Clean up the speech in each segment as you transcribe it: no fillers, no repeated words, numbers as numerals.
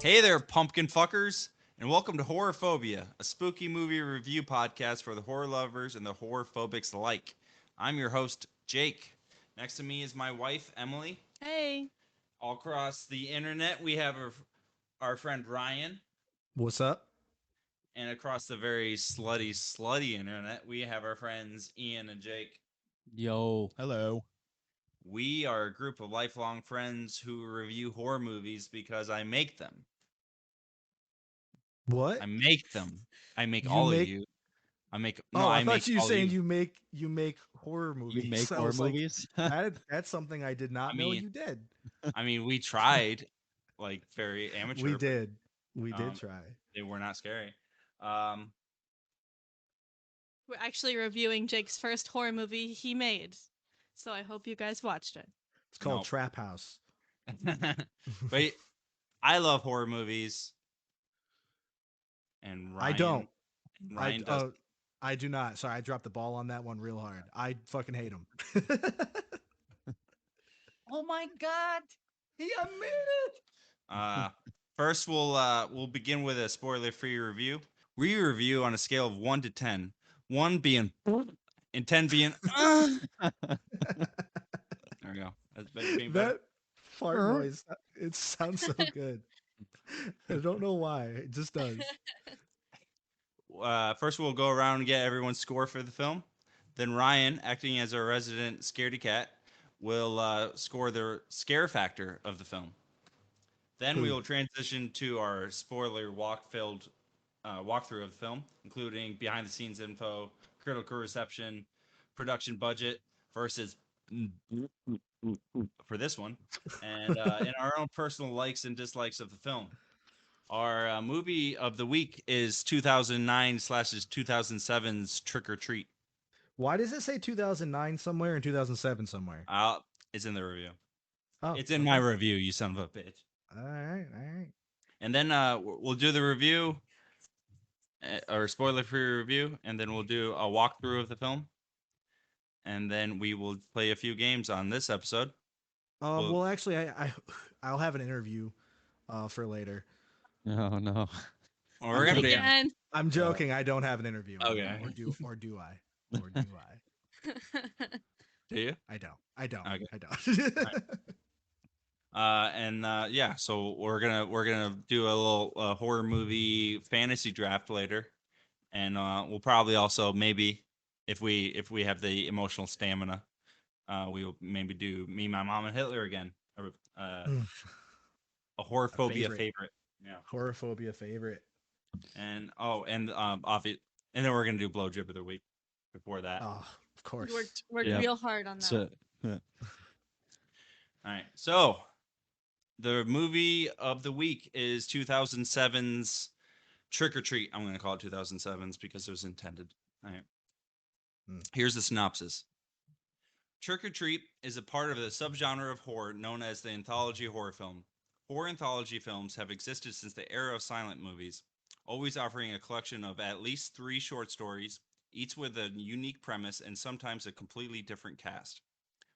Hey there, pumpkin fuckers, and welcome to Horrorphobia, a spooky movie review podcast for the horror lovers and the horror phobics alike. I'm your host, Jake. Next to me is my wife, Emily. Hey. All across the internet, we have our friend Ryan, What's up? and across the very slutty internet, we have our friends Ian and Jake. Yo. Hello. We are a group of lifelong friends who review horror movies because I make them. What? I make them. I make You all make- of you. I make. Oh, No, I I thought make you were all saying you make horror movies. You make I horror was like, movies? that's something I did not I know mean, you did. I mean, we tried, like very amateur. We but, did. We did um, try. They were not scary. We're actually reviewing Jake's first horror movie he made. So I hope you guys watched it. It's called Nope. Trap House. But I love horror movies, and Ryan, I don't. Ryan does. I do not. Sorry, I dropped the ball on that one real hard. I fucking hate them. Oh my god, he admitted. First, we'll begin with a spoiler-free review. We review on a scale of 1 to 10. 1 being and 10 being. There we go. That's being better. That fart noise. It sounds so good. I don't know why. It just does. First, we'll go around and get everyone's score for the film. Then Ryan, acting as our resident scaredy cat, will score the scare factor of the film. Then we will transition to our spoiler walkthrough of the film, including behind-the-scenes info, critical reception, production budget versus for this one, and our own personal likes and dislikes of the film. Our movie of the week is 2009/2007's Trick or Treat. Why does it say 2009 somewhere and 2007 somewhere? It's in the review. Oh, It's in my review, you son of a bitch. All right. And then we'll do the review, or spoiler-free review, and then we'll do a walkthrough of the film. And then we will play a few games on this episode. Well, actually, I'll have an interview for later. Oh no. Well, we're gonna be. Again. I'm joking. I don't have an interview. Okay. Or do I? Or do I? Do you? I don't. Okay. I don't. Yeah, so we're gonna do a little horror movie fantasy draft later, and we'll probably also maybe if we have the emotional stamina, we will maybe do Me, My Mom, and Hitler again, a horror phobia favorite. Yeah, Horrorphobia favorite. and obvious, and then we're gonna do blowjob of the week before that. Oh, of course. Worked Yeah. real hard on that. So, All right, so the movie of the week is 2007's Trick or Treat. I'm going to call it 2007's because it was intended. All right. Here's the synopsis. Trick or Treat is a part of the subgenre of horror known as the anthology horror film. Horror anthology films have existed since the era of silent movies, always offering a collection of at least 3 short stories, each with a unique premise and sometimes a completely different cast.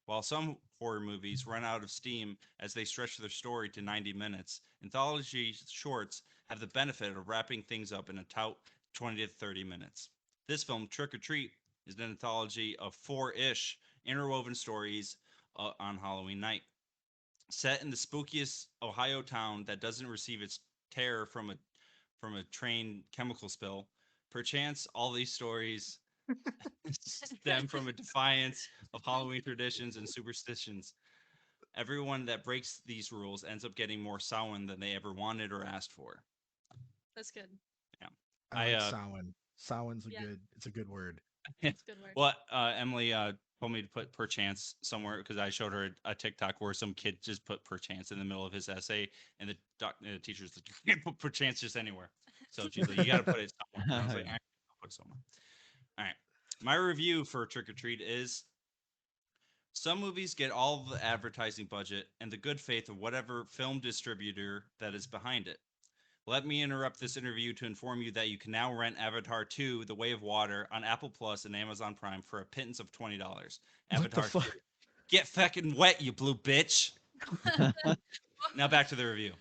While some horror movies run out of steam as they stretch their story to 90 minutes, anthology shorts have the benefit of wrapping things up in a taut 20 to 30 minutes. This film, Trick or Treat, is an anthology of 4-ish interwoven stories on Halloween night. Set in the spookiest Ohio town that doesn't receive its terror from a train chemical spill, perchance all these stories stem from a defiance of Halloween traditions and superstitions. Everyone that breaks these rules ends up getting more Samhain than they ever wanted or asked for. That's good. I like I, Samhain. Samhain's Yeah. it's a good word. That's a good word. What, Emily? told me to put perchance somewhere because I showed her a TikTok where some kid just put perchance in the middle of his essay, and the teacher's like, "You can't put perchance just anywhere." So she's like, "You got to put it somewhere." And I was like, Yeah. "All right, I'll put it somewhere." All right. My review for Trick or Treat is some movies get all of the advertising budget and the good faith of whatever film distributor that is behind it. Let me interrupt this interview to inform you that you can now rent Avatar 2: The Way of Water on Apple Plus and Amazon Prime for a pittance of $20. What the Avatar 2. fuck? Get fucking wet, you blue bitch. Now back to the review.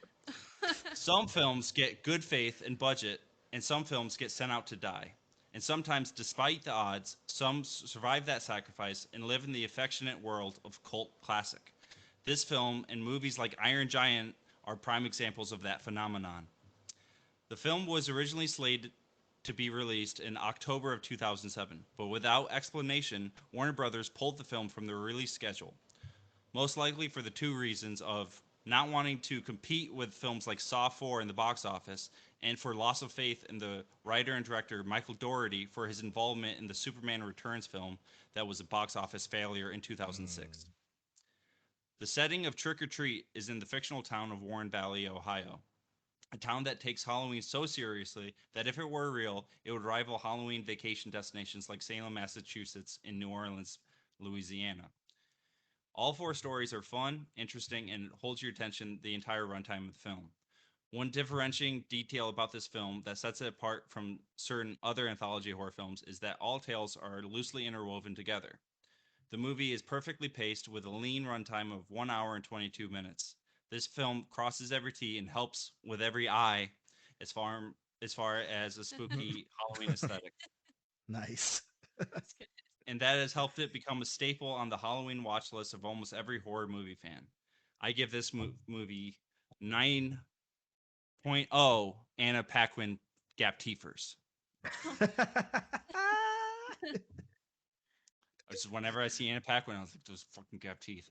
Some films get good faith and budget, and some films get sent out to die. And sometimes, despite the odds, some survive that sacrifice and live in the affectionate world of cult classic. This film and movies like Iron Giant are prime examples of that phenomenon. The film was originally slated to be released in October of 2007, but without explanation, Warner Brothers pulled the film from the release schedule. Most likely for the two reasons of not wanting to compete with films like Saw 4 in the box office, and for loss of faith in the writer and director Michael Dougherty for his involvement in the Superman Returns film that was a box office failure in 2006. The setting of Trick or Treat is in the fictional town of Warren Valley, Ohio, a town that takes Halloween so seriously that if it were real, it would rival Halloween vacation destinations like Salem, Massachusetts, and New Orleans, Louisiana. All four stories are fun, interesting, and holds your attention the entire runtime of the film. One differentiating detail about this film that sets it apart from certain other anthology horror films is that all tales are loosely interwoven together. The movie is perfectly paced with a lean runtime of 1 hour and 22 minutes. This film crosses every T and helps with every I as far as a spooky Halloween aesthetic. Nice. That's good. And that has helped it become a staple on the Halloween watch list of almost every horror movie fan. I give this movie 9.0 Anna Paquin gap teethers. Just whenever I see Anna Paquin, I was like, those fucking gap teeth.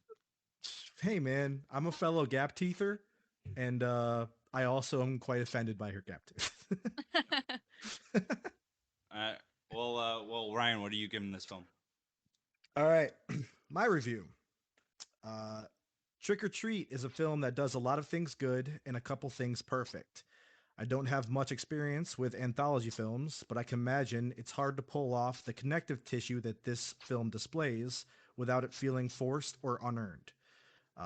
Hey man, I'm a fellow gap teether, and I also am quite offended by her gap tooth. Well, Ryan, what are you giving this film? All right, my review. Uh, Trick or Treat is a film that does a lot of things good and a couple things perfect. I don't have much experience with anthology films, but I can imagine it's hard to pull off the connective tissue that this film displays without it feeling forced or unearned.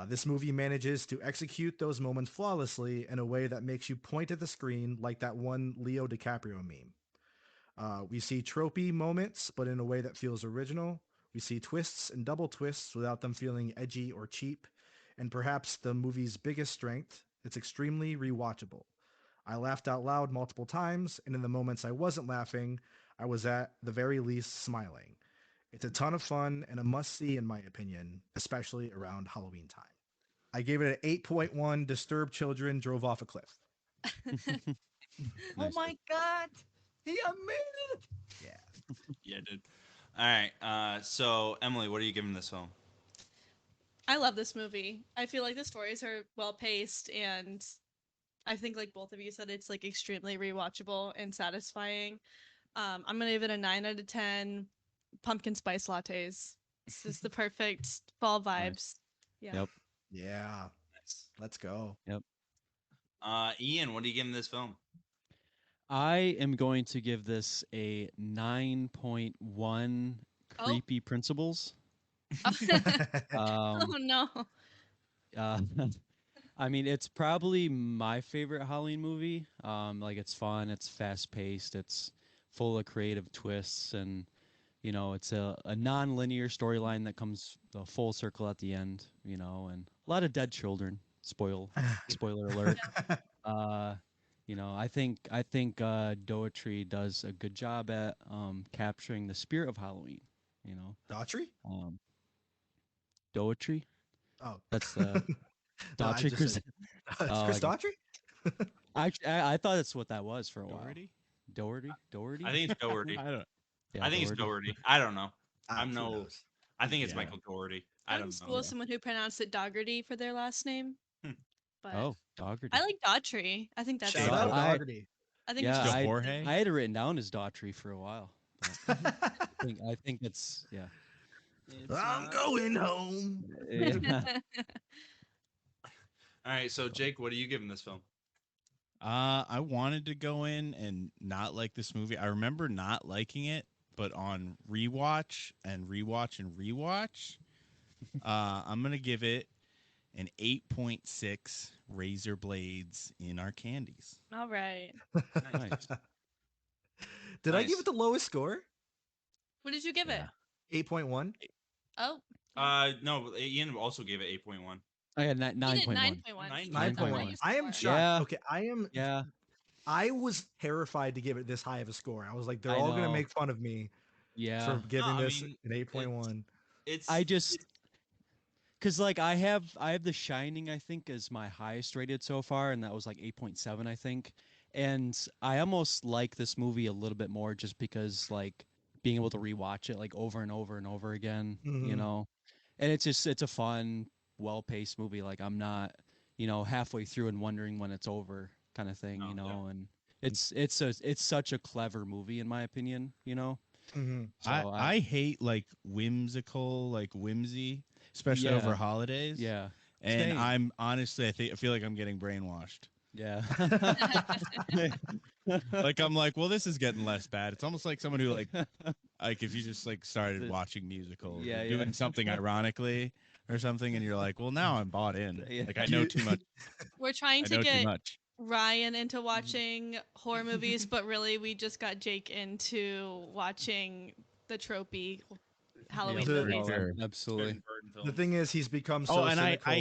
This movie manages to execute those moments flawlessly in a way that makes you point at the screen like that one Leo DiCaprio meme. We see tropey moments, but in a way that feels original. We see twists and double twists without them feeling edgy or cheap. And perhaps the movie's biggest strength, it's extremely rewatchable. I laughed out loud multiple times, and in the moments I wasn't laughing, I was at the very least smiling. It's a ton of fun and a must see, in my opinion, especially around Halloween time. I gave it an 8.1. Disturbed children drove off a cliff. Oh Nice. my God. He admitted it. Yeah. Yeah, dude. All right. So Emily, what are you giving this film? I love this movie. I feel like the stories are well paced, and I think, like both of you said, it's like extremely rewatchable and satisfying. I'm gonna give it a 9 out of 10. Pumpkin spice lattes. This is the perfect fall vibes. Yeah. Yep. Yeah. Nice. Let's go. Ian, what are you giving this film? I am going to give this a 9.1 Oh. creepy principles. Oh no. Uh, I mean, it's probably my favorite Halloween movie. Like it's fun, it's fast paced, it's full of creative twists, and it's a non-linear storyline that comes full circle at the end. And a lot of dead children. Spoiler alert. I think Doetry does a good job at capturing the spirit of Halloween. Daughtry? Um, Doetry. Oh. That's the No, I Daughtry. just said- it's Oh, Chris okay. Daughtry? I thought that's what that was for a while. Doherty? Doherty. I think it's Doherty. I don't. Yeah, I think it's Doherty. I don't know. I'm Who no. knows? I think it's Yeah. Michael Doherty. I I went don't to school know. with someone who pronounced it Doggerty for their last name. Hmm. But Oh, Dougherty. I like Daughtry. I think that's Shout I- out I- Daugherty. I think Yeah, it's just Joe a Jorge? thing. I had it written down as Daughtry for a while. But I think it's yeah. I'm going home. Yeah. All right, so Jake, what are you giving this film? I wanted to go in and not like this movie. I remember not liking it, but on rewatch and rewatch and rewatch, I'm gonna give it an 8.6 razor blades in our candies. All right. Nice. Did I give Nice. it the lowest score? What did you give it? Yeah. 8.1. Oh, No, Ian also gave it 8.1. I had he did 9.1. 9.1. 9.1. I am 9.1. shocked. Yeah. Okay, Yeah, I was terrified to give it this high of a score. I was like, they're I all gonna know. make fun of me Yeah. for giving I this mean, an 8.1. It's I just because like I have The Shining, I think, is my highest rated so far, and that was like 8.7, I think. And I almost like this movie a little bit more just because like being able to rewatch it like over and over and over again, you Mhm. know. And it's a fun, well-paced movie. Like I'm not, halfway through and wondering when it's over kind of thing, Oh, yeah. and it's such a clever movie in my opinion, Mhm. So I hate like whimsical, like whimsy, especially over Yeah. holidays. yeah. And Same. I'm honestly, I feel like I'm getting brainwashed. Yeah. Like I'm like, well, this is getting less bad. It's almost like someone who like if you just like started The- watching musicals, Yeah, or yeah. doing something ironically or something, and you're like, well, now I'm bought in. Yeah. Like I Do know you- too much. We're trying I to know too get much. Ryan into watching horror movies, but really we just got Jake into watching the tropey Halloween The- movies. Sure. Absolutely. Tim Burton The films. thing is, he's become Oh, so and cynical.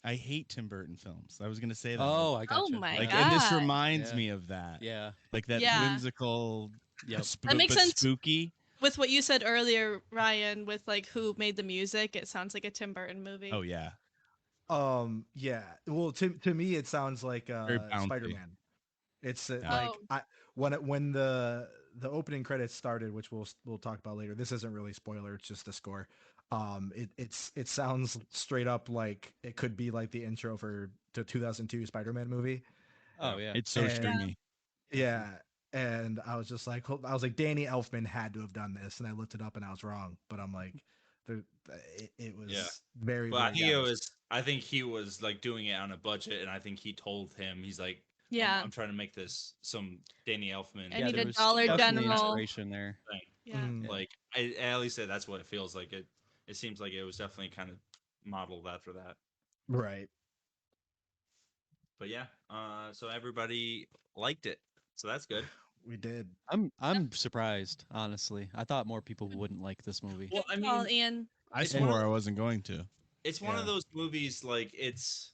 I hate Tim Burton films. I was gonna say that. Oh, I got Oh you. my like, God. and this reminds Yeah. me of that. Yeah. Like that Yeah. whimsical, Yep. That makes but sense. spooky. With what you said earlier, Ryan, with like who made the music, it sounds like a Tim Burton movie. Oh yeah, Yeah. Well, to me, it sounds like Very bouncy. Spider-Man. It's Yeah. like Oh. when the opening credits started, which we'll talk about later. This isn't really a spoiler; it's just the score. It sounds straight up like it could be like the intro for the 2002 Spider-Man movie. Oh yeah. It's so And- stringy. Yeah, and I was just like, Danny Elfman had to have done this, and I looked it up, and I was wrong. But I'm like, it was Yeah. very. But I very think it good. was. I think he was like doing it on a budget, and I think he told him he's like, Yeah. I'm trying to make this some Danny Elfman I Yeah, need there a was Dollar definitely General. inspiration there. thing. Yeah. Mhm. Yeah. Like I at least say that's what it feels like. It seems like it was definitely kind of modeled after that. Right. But yeah, so everybody liked it, so that's good. We did. I'm surprised, honestly. I thought more people wouldn't like this movie. Well, I Well, mean, Ian. I It's swore one of- I wasn't going to. it's one of Yeah. those movies like it's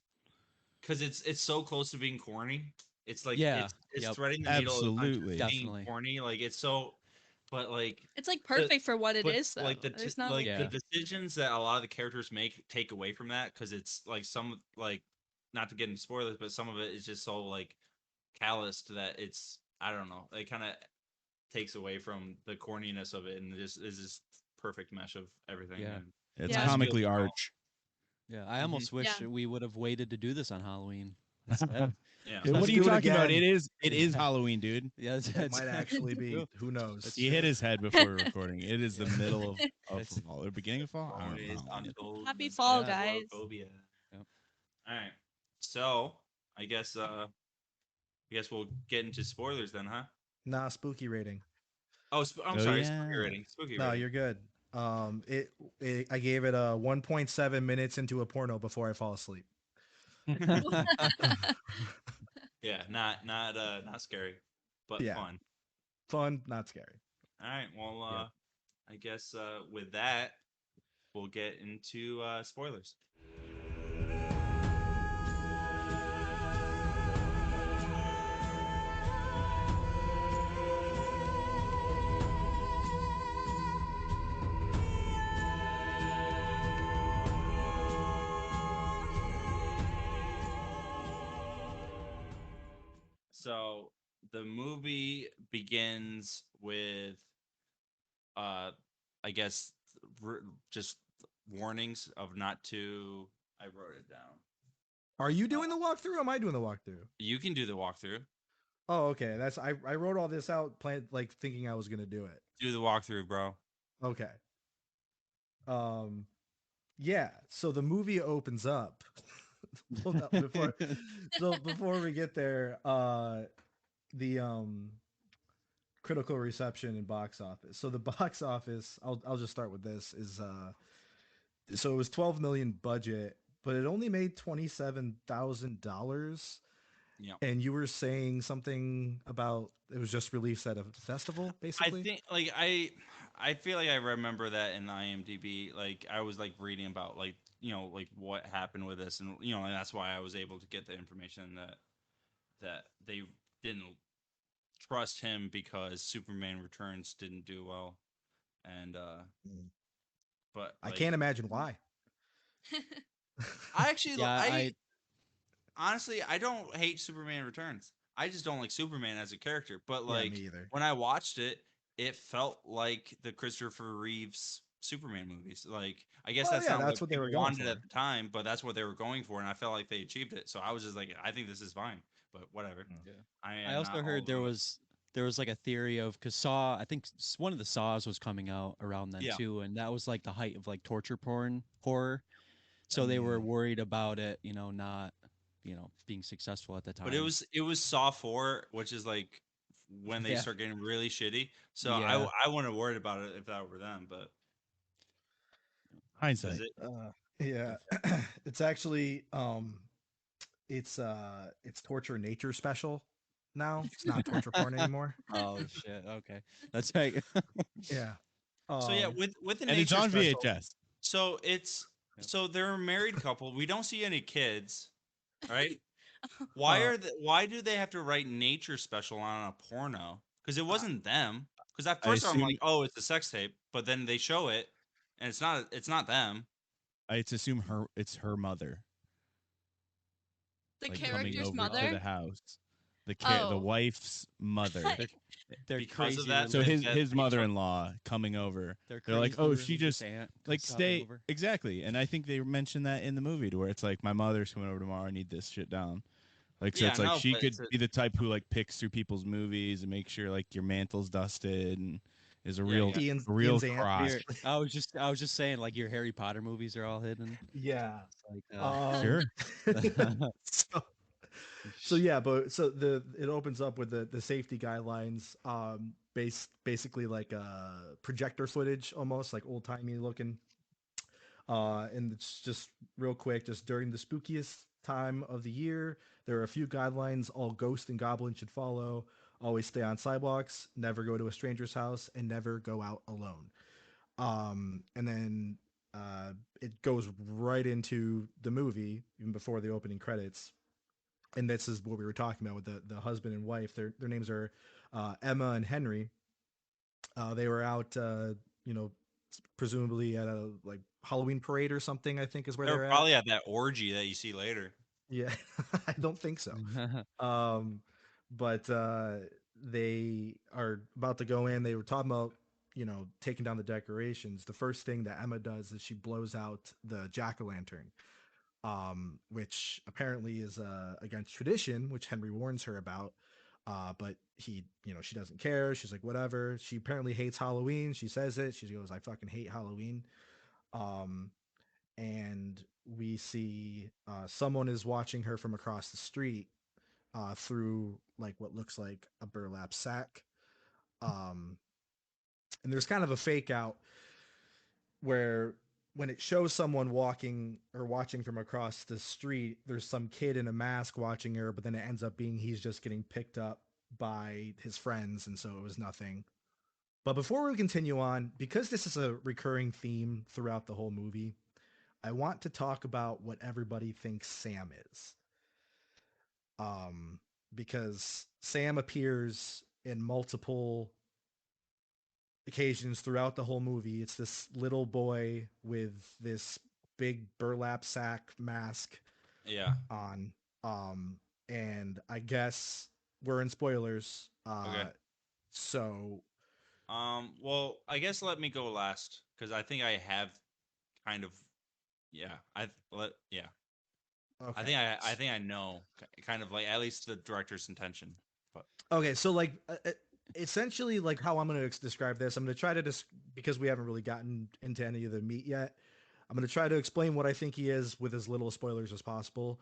because it's so close to being corny. It's like Yeah, it's yep. threading the needle of not just Absolutely. being Definitely. corny. Like it's so, but like It's like perfect for what it but, is, though. like There's not like Yeah. the decisions that a lot of the characters make take away from that because it's like some like not to get into spoilers, but some of it is just so like calloused that it's I don't know. It kind of takes away from the corniness of it and just is this perfect mesh of everything. Yeah. and It's Yeah. comically Feels well. arch. Yeah, I almost wish Yeah. we would have waited to do this on Halloween. instead. Yeah. Let's What are you do it talking about? again. It is Halloween, dude. Yeah, It might actually be. true. Who knows? That's He hit his head before recording. It is the middle of It's- fall or beginning of fall. I don't Always know. untold Happy mental fall, Yeah. guys. phobia. Yep. All right. So I guess we'll get into spoilers then, huh? Nah, spooky rating. Oh, I'm Oh, sorry. yeah. Spooky rating. Spooky No, rating. you're good. I gave it a 1.7 minutes into a porno before I fall asleep. Yeah, not scary, but Yeah. fun. Fun, not scary. All right. Well, Yep. I guess with that, we'll get into spoilers. So the movie begins with, I guess, just warnings of not to. I wrote it down. Are you doing the walkthrough? Or am I doing the walkthrough? You can do the walkthrough. Oh, okay. I wrote all this out, thinking I was gonna do it. Do the walkthrough, bro. Okay. Um, yeah. So the movie opens up. Hold up, before we get there, the critical reception and box office. So the box office, I'll just start with this is so it was 12 million budget, but it only made $27,000. Yeah. And you were saying something about it was just released at a festival, I basically. think like I feel like I remember that in IMDb. Like I was like reading about like like what happened with this, and and that's why I was able to get the information that they didn't trust him because Superman Returns didn't do well, and Mm. but I like can't imagine why. I actually Yeah, I I honestly I don't hate Superman Returns. I just don't like Superman as a character. But Yeah, me like either. when I watched it, it felt like the Christopher Reeves Superman movies. Like I guess Well, that's yeah, not what that's what they people were going wanted at for. the time, but that's what they were going for, and I felt like they achieved it. So I was just like, I think this is fine. But whatever. Mm. yeah. I I am not also all heard there about it. was like a theory of because Saw, I think one of the Saws was coming out around then Yeah. too, and that was like the height of like torture porn horror. So they were Mm. worried about it, not, being successful at the But time. it was Saw 4, which is like when they Yeah. start getting really shitty. So Yeah. I wouldn't have worried about it if that were them, but because Hindsight. it Yeah, it's actually it's torture nature special now. It's not torture porn anymore. Oh shit. Okay. That's right. Yeah. so yeah, Um with the And it's nature on special. VHS. So it's Yep. so they're a married couple. We don't see any kids, right? uh Why do they have to write nature special on a porno? Because it I, wasn't them. Because at I first I'm like, assume oh, it's a sex tape, but then they show it, and it's not them. I assume it's her mother, The like coming character's over to mother. the house. The Oh. wife's mother. they're they're Because of crazy that, So religious. his they took. mother-in-law coming over. They're They're like, crazy "Oh, she religious just aunt like stopping stay over. exactly." And I think they mentioned that in the movie to where it's like my mother's coming over tomorrow, I need this shit down. Like so Yeah, it's like no, she but could be the type who like picks through people's movies and make sure like your mantle's dusted and is Yeah, yeah. real Ian's aunt, crotch. basically. I was just saying like your Harry Potter movies are all hidden. Yeah. It's like Um Sure. so, so yeah, but so it opens up with the safety guidelines, basically like projector footage, almost like old timey looking. And it's just real quick, just during the spookiest time of the year, there are a few guidelines all ghosts and goblins should follow. Always stay on sidewalks, never go to a stranger's house, and never go out alone. And then uh, it goes right into the movie, even before the opening credits. And this is what we were talking about with the husband and wife. Their names are Emma and Henry. They were out, you know, presumably at a like Halloween parade or something. I think is where They're they're at. probably at that orgy that you see later. Yeah, I don't think so. Um, but they are about to go in. They were talking about taking down the decorations. The first thing that Emma does is she blows out the jack o' lantern, which apparently is against tradition, which Henry warns her about. But she doesn't care. She's like, whatever. She apparently hates Halloween. She says it. She goes, I fucking hate Halloween. Um, and we see someone is watching her from across the street through like what looks like a burlap sack. Um, and there's kind of a fake out where when it shows someone walking or watching from across the street, there's some kid in a mask watching her, but then it ends up being he's just getting picked up by his friends, and so it was nothing. But before we continue on, because this is a recurring theme throughout the whole movie, I want to talk about what everybody thinks Sam is. Um, because Sam appears in multiple occasions throughout the whole movie. It's this little boy with this big burlap sack mask Yeah. on. And I guess we're in spoilers. Okay. So Well, I guess let me go last because I think I have kind of. Yeah. Yeah. okay. I think I know kind of like at least the director's intention. But Okay, so like essentially, like how I'm going to describe this, I'm going to try to because we haven't really gotten into any of the meat yet. I'm going to try to explain what I think he is with as little spoilers as possible.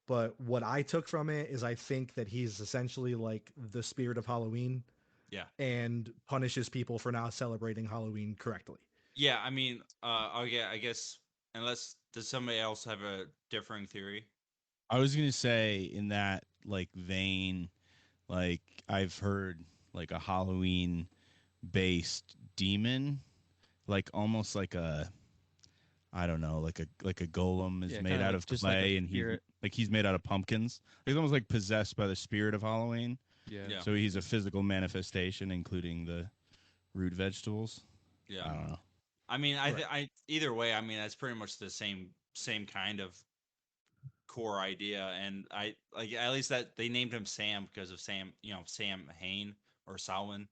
But what I took from it is I think that he's essentially like the spirit of Halloween Yeah. and punishes people for not celebrating Halloween correctly. Yeah, I mean, okay, I guess unless does somebody else have a differing theory? I was gonna say in that like vein, like I've heard like a Halloween based demon, like almost like a I don't know, like a golem is Yeah, made kinda out like of just like a clay, and spirit. he's made out of pumpkins. He's almost like possessed by the spirit of Halloween. Yeah. Yeah. So he's a physical manifestation, including the root vegetables. Yeah. I don't know. I mean, Right. I either way, I mean, that's pretty much the same kind of core idea, and I like at least that they named him Sam because of Sam, Sam Hain or Samhain.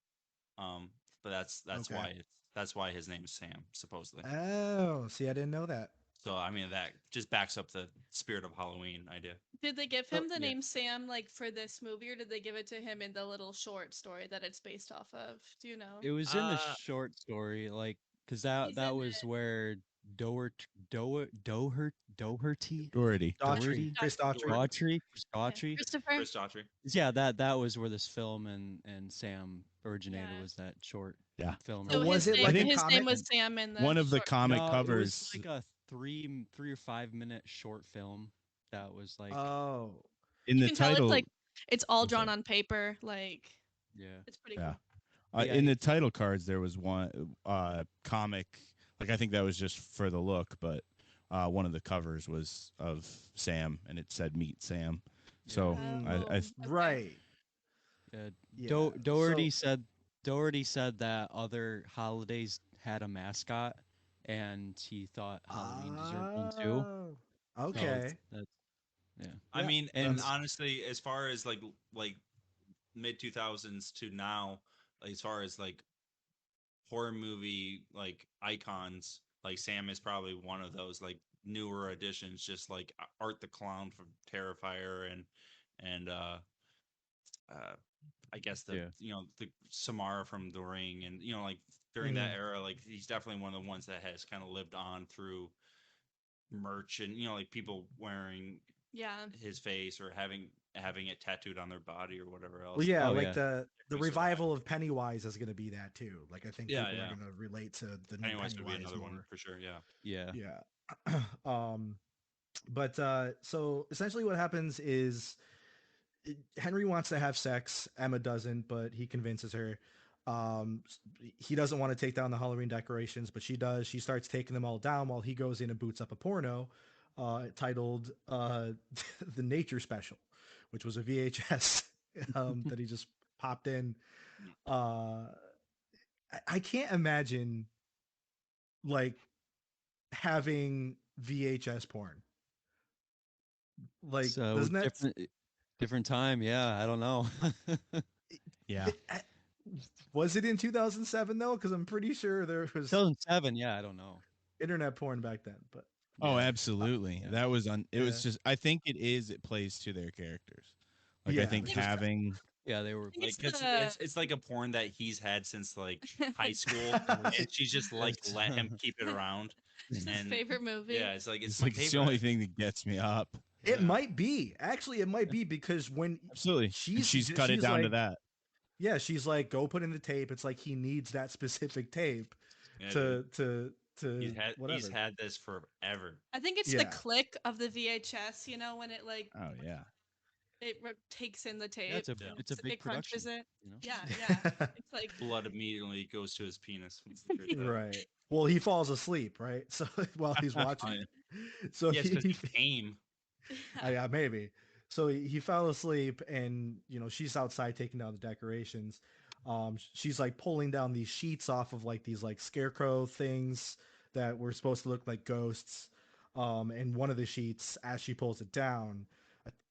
But that's Okay. why that's why his name is Sam supposedly. Oh, see, I didn't know that. So I mean that just backs up the spirit of Halloween idea. Did they give So- him the Yeah. name Sam like for this movie, or did they give it to him in the little short story that it's based off of? Do you know? It was in the Uh, short story, like, because He's that in was it. where Doherty, Doherty. Daughtry, Doherty, Chris Daughtry. Daughtry, Daughtry. Christopher. Chris Daughtry. Yeah, that was where this film and Sam originated. Yeah. Was that short Yeah. film? So was his it name, like a his name comic? was Sam in the One of the short- comic No, covers. It was like a three or 5 minute short film that was like, Oh, in You the can tell title. it's like it's all I'm drawn sorry. on paper. Like yeah. it's pretty Yeah. cool. Yeah, In the title cards, there was one comic. Like I think that was just for the look, but one of the covers was of Sam, and it said "Meet Sam." So Mm. I Oh, okay. right. Yeah, Yeah. Doherty So- said that other holidays had a mascot, and he thought Halloween deserved one too. Oh, So okay. that's yeah. I Yeah, mean, and and honestly, as far as like mid 2000s to now, like, as far as like horror movie like icons, like Sam is probably one of those like newer additions, just like Art the Clown from Terrifier and uh I guess the Yeah. the Samara from The Ring, and like during that Mhm. era, like he's definitely one of the ones that has kind of lived on through merch and like people wearing Yeah. his face or having it tattooed on their body or whatever else. Well, yeah, Oh, like yeah. the Definitely revival of Pennywise is going to be that too. Like I think Yeah, people yeah. are going to relate to the new Pennywise would be Pennywise another one more. for sure. Yeah. Yeah. Yeah. But so essentially what happens is Henry wants to have sex, Emma doesn't, but he convinces her. He doesn't want to take down the Halloween decorations, but she does. She starts taking them all down while he goes in and boots up a porno titled The Nature Special, which was a VHS that he just popped in. I can't imagine like having VHS porn. Like, So doesn't that different time. Yeah, I don't know. Yeah. was it in 2007 though? Because I'm pretty sure there was 2007. Yeah, I don't know. internet porn back then. But Oh, Yeah. absolutely. Yeah. That was it was Yeah. just I think it plays to their characters. Like Yeah, I think for sure. having Yeah, they were. think Like it's it's like a porn that he's had since like high school. And she's just like let him keep it around. It's his And favorite movie. Yeah, it's like it's my like it's the only favorite. thing that gets me up. it Yeah. might be. Actually, it might be because when Absolutely. And she's cut it she's down to like- that. yeah, she's like, go put in the tape. It's like he needs that specific tape Yeah, dude. to whatever. He's had this forever. I think it's Yeah. the click of the VHS. You know when it like Oh yeah. takes in the tape. It's a Yeah. it's a big it crunches production. it. You know? Yeah, yeah. It's like Blood immediately goes to his penis. Right. Well, he falls asleep, right? So while he's watching yeah. it. So Yes, because he came. yeah, maybe. So he fell asleep, and she's outside taking down the decorations. She's like pulling down these sheets off of like these like scarecrow things that were supposed to look like ghosts. And one of the sheets, as she pulls it down,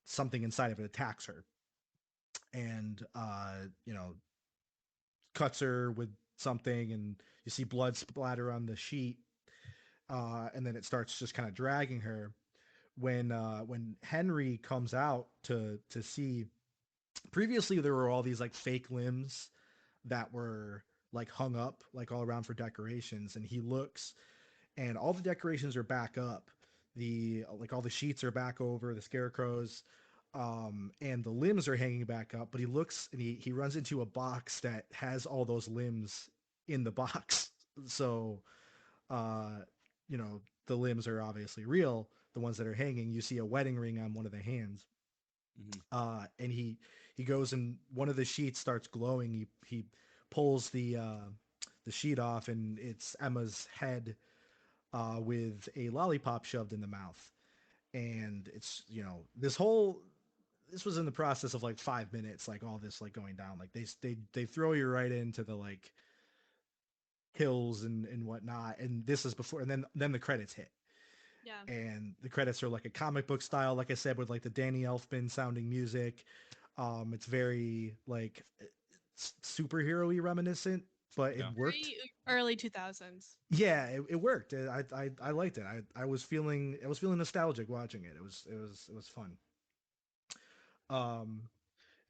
something inside of it attacks her, and cuts her with something, and you see blood splatter on the sheet. And then it starts just kind of dragging her. When Henry comes out to see, previously there were all these like fake limbs that were like hung up like all around for decorations, and he looks, and all the decorations are back up. The like all the sheets are back over the scarecrows, and the limbs are hanging back up. But he looks and he runs into a box that has all those limbs in the box. So, uh, the limbs are obviously real. The ones that are hanging, you see a wedding ring on one of the hands. Mhm. And he goes and one of the sheets starts glowing. He pulls the sheet off, and it's Emma's head with a lollipop shoved in the mouth. And it's this was in the process of like 5 minutes, like all this like going down. Like they throw you right into the like hills and whatnot. And this is before, and then the credits hit, Yeah. and the credits are like a comic book style, like I said, with like the Danny Elfman sounding music. It's very like superhero-y reminiscent, but it Yeah. worked. Very early 2000s. Yeah, it worked. I liked it. I was feeling nostalgic watching it. It was fun. Um,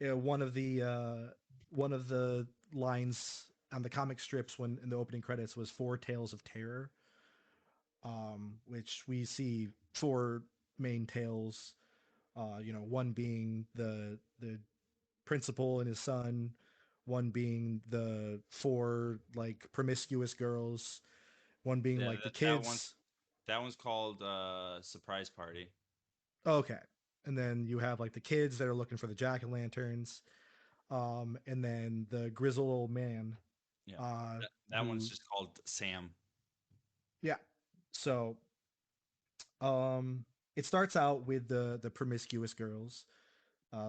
yeah, one of the lines on the comic strips when in the opening credits was four tales of terror, which we see four main tales. One being the principal and his son, one being the four like promiscuous girls, one being Yeah, like the that one's kids. called Surprise Party. Okay, and then you have like the kids that are looking for the jack-o'-lanterns, and then the grizzled old man, Yeah. uh, That one's who just called Sam. yeah. So it starts out with the promiscuous girls.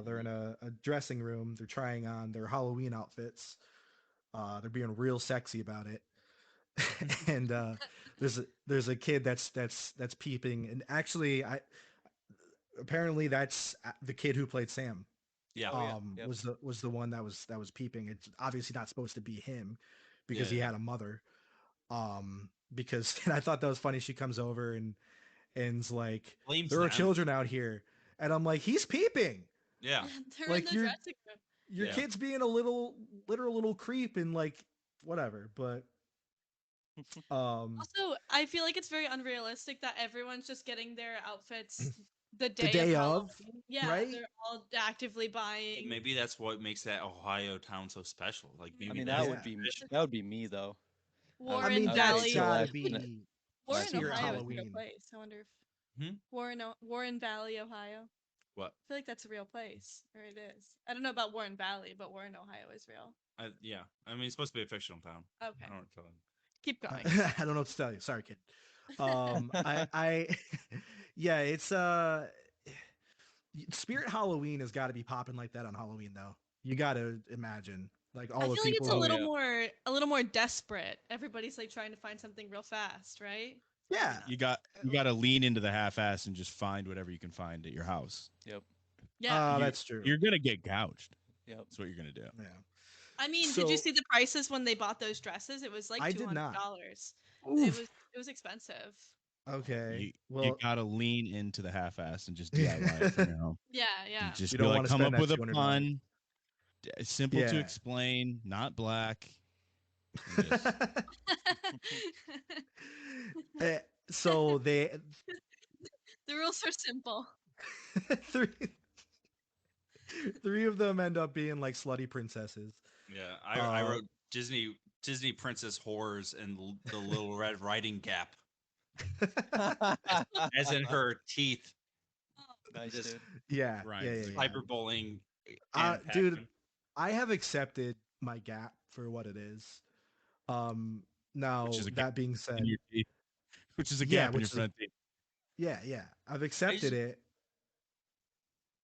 They're in a dressing room. They're trying on their Halloween outfits. They're being real sexy about it. And there's a kid that's peeping, and actually I apparently that's the kid who played Sam. Yeah. Oh, yeah. Yep. Was the one that was peeping. It's obviously not supposed to be him because Yeah, he yeah. had a mother. Because and I thought that was funny. She comes over and's like, Blames there are them. children out here, and I'm like, he's peeping. Yeah. They're in Like the you're dressing room. your Yeah. kid's being a literal little creep and like whatever. But Also, I feel like it's very unrealistic that everyone's just getting their outfits the the day of day of, Halloween. Yeah, right? they're all actively buying. Maybe that's what makes that Ohio town so special. Like I maybe I mean, that's that Yeah. would be tradition. that would be me though. I Warren mean, I would that's wait till Valley. gotta last minute. be Warren, Last minute Spirit to Ohio do is it. a real Halloween. place. I wonder if Hmm? Warren Valley, Ohio. What? I feel like that's a real place, or it is. I don't know about Warren Valley, but Warren, Ohio is real. Yeah. I mean, it's supposed to be a fictional town. Okay, I don't know what to tell you. keep going. I don't know what to tell you. Sorry, kid. I yeah, it's Spirit Halloween has got to be popping like that on Halloween though. You got to imagine like I all the feel like people it's Oh, who, yeah. a little more desperate. Everybody's like trying to find something real fast, right? yeah. You got to lean into the half-ass and just find whatever you can find at your house. Yep. Yeah. You- That's true. You're gonna get gouged. Yep. That's what you're gonna do. Yeah. I mean, did you So- see the prices when they bought those dresses? It was like I $200. did not. It Oof. was expensive. Okay. You Well, gotta lean into the half-ass and just DIY it from your home. Yeah, yeah. And just You be don't like, wanna come spend up that with a $200. pun, simple to Yeah. explain, not black. and just- Eh, so they The rules are simple. three three of them end up being like slutty princesses. Yeah. I Uh, wrote Disney princess horrors and the Little Red Riding Gap, as in her teeth. Nice, Just dude. yeah, Right, yeah, yeah, like yeah. Cyberbullying. Dude, passion. I have accepted my gap for what it is. Now Which is a gap that being in said, your teeth, which is a Yeah, gap in your which is a- front teeth. yeah, I've accepted it.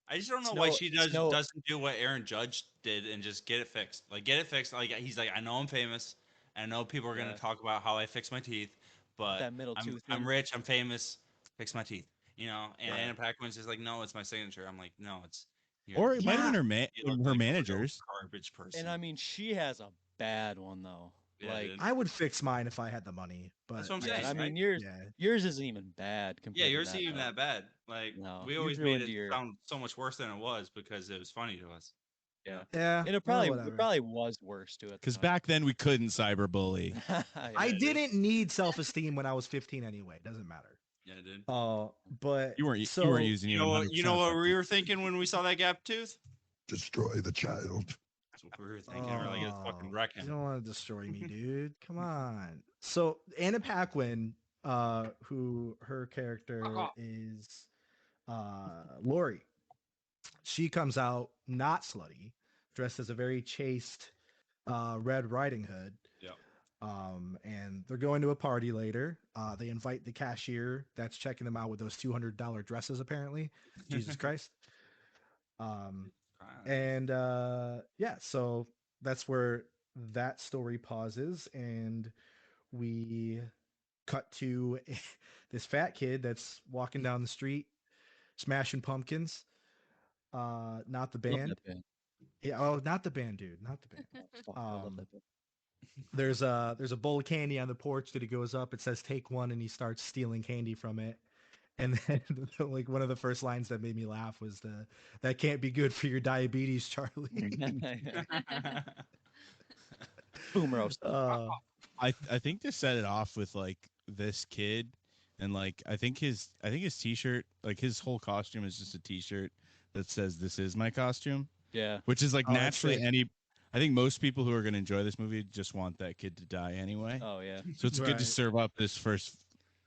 I just don't know It's why no- she it's no- doesn't do what Aaron Judge did and just get it fixed. Like get it fixed. Like he's like, I know I'm famous. And I know people are Yeah. gonna talk about how I fix my teeth, but That middle I'm tooth I'm thing. rich. I'm famous. Fix my teeth. You know. And Yeah. Anna Paquin's just like, no, it's my signature. I'm like, no, it's. Or it might have been you look her like a real managers. garbage person. And I mean, she has a bad one though. Yeah, like, dude. I would fix mine if I had the money, but That's what I'm yeah, saying. I right? mean, yours yeah. isn't even bad compared. Yeah, to yours that, isn't even though. that bad. Like No, we you always ruined made it your- sound so much worse than it was because it was funny to us. Yeah. Yeah, And well, it whatever. probably was worse too at the Because time. back then we couldn't cyberbully. Yeah. I it is. didn't need self-esteem when I was 15 anyway. Doesn't matter. Yeah, it did. But You weren't so using You you know what? 100%. You know what back we then. were thinking when we saw that gap tooth? Destroy the child. That's what we were thinking. We're like, it's fucking You wrecking. don't want to destroy me, dude. Come on. So Anna Paquin, who her character is Lori. She comes out not slutty, dressed as a very chaste Red Riding Hood. Yep. And they're going to a party later. They invite the cashier that's checking them out with those $200 dresses, apparently. Jesus Christ. And yeah, so that's where that story pauses, and we cut to this fat kid that's walking down the street smashing pumpkins. Not the I love band. that band. Yeah, oh, not the band, dude. Not the band. Fuck, I love that band. There's a bowl of candy on the porch that he goes up. It says take one, and he starts stealing candy from it. And then like one of the first lines that made me laugh was the that can't be good for your diabetes, Charlie. Boom roast. I think to set it off with like this kid, and like I think his t-shirt, like his whole costume is just a t-shirt that says "This is my costume," Yeah. which is like Oh, that's naturally sick. I think most people who are going to enjoy this movie just want that kid to die anyway. Oh yeah. So it's good Right. to serve up this first,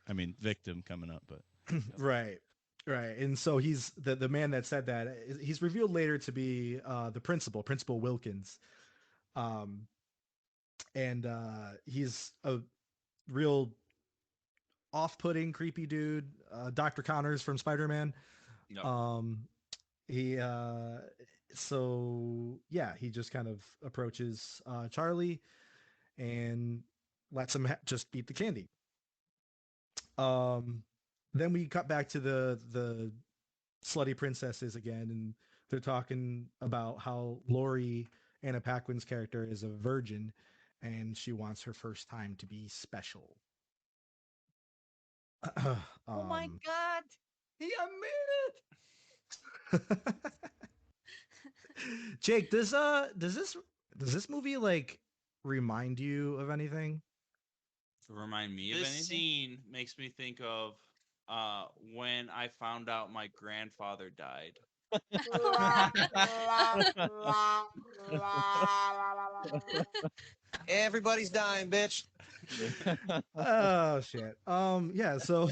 victim coming up. But Right. Right. And so he's the man that said that he's revealed later to be the Principal Wilkins. Um and he's a real off-putting creepy dude. Dr. Connors from Spider-Man. Yep. He so yeah, he just kind of approaches Charlie and lets him just eat the candy. Then we cut back to the slutty princesses again, and they're talking about how Lori, Anna Paquin's character, is a virgin, and she wants her first time to be special. Oh my Um, God. He admitted. Jake, does this movie like remind you of anything? Remind me of This anything? scene makes me think of when I found out my grandfather died. Everybody's dying, bitch. Oh shit. Yeah, so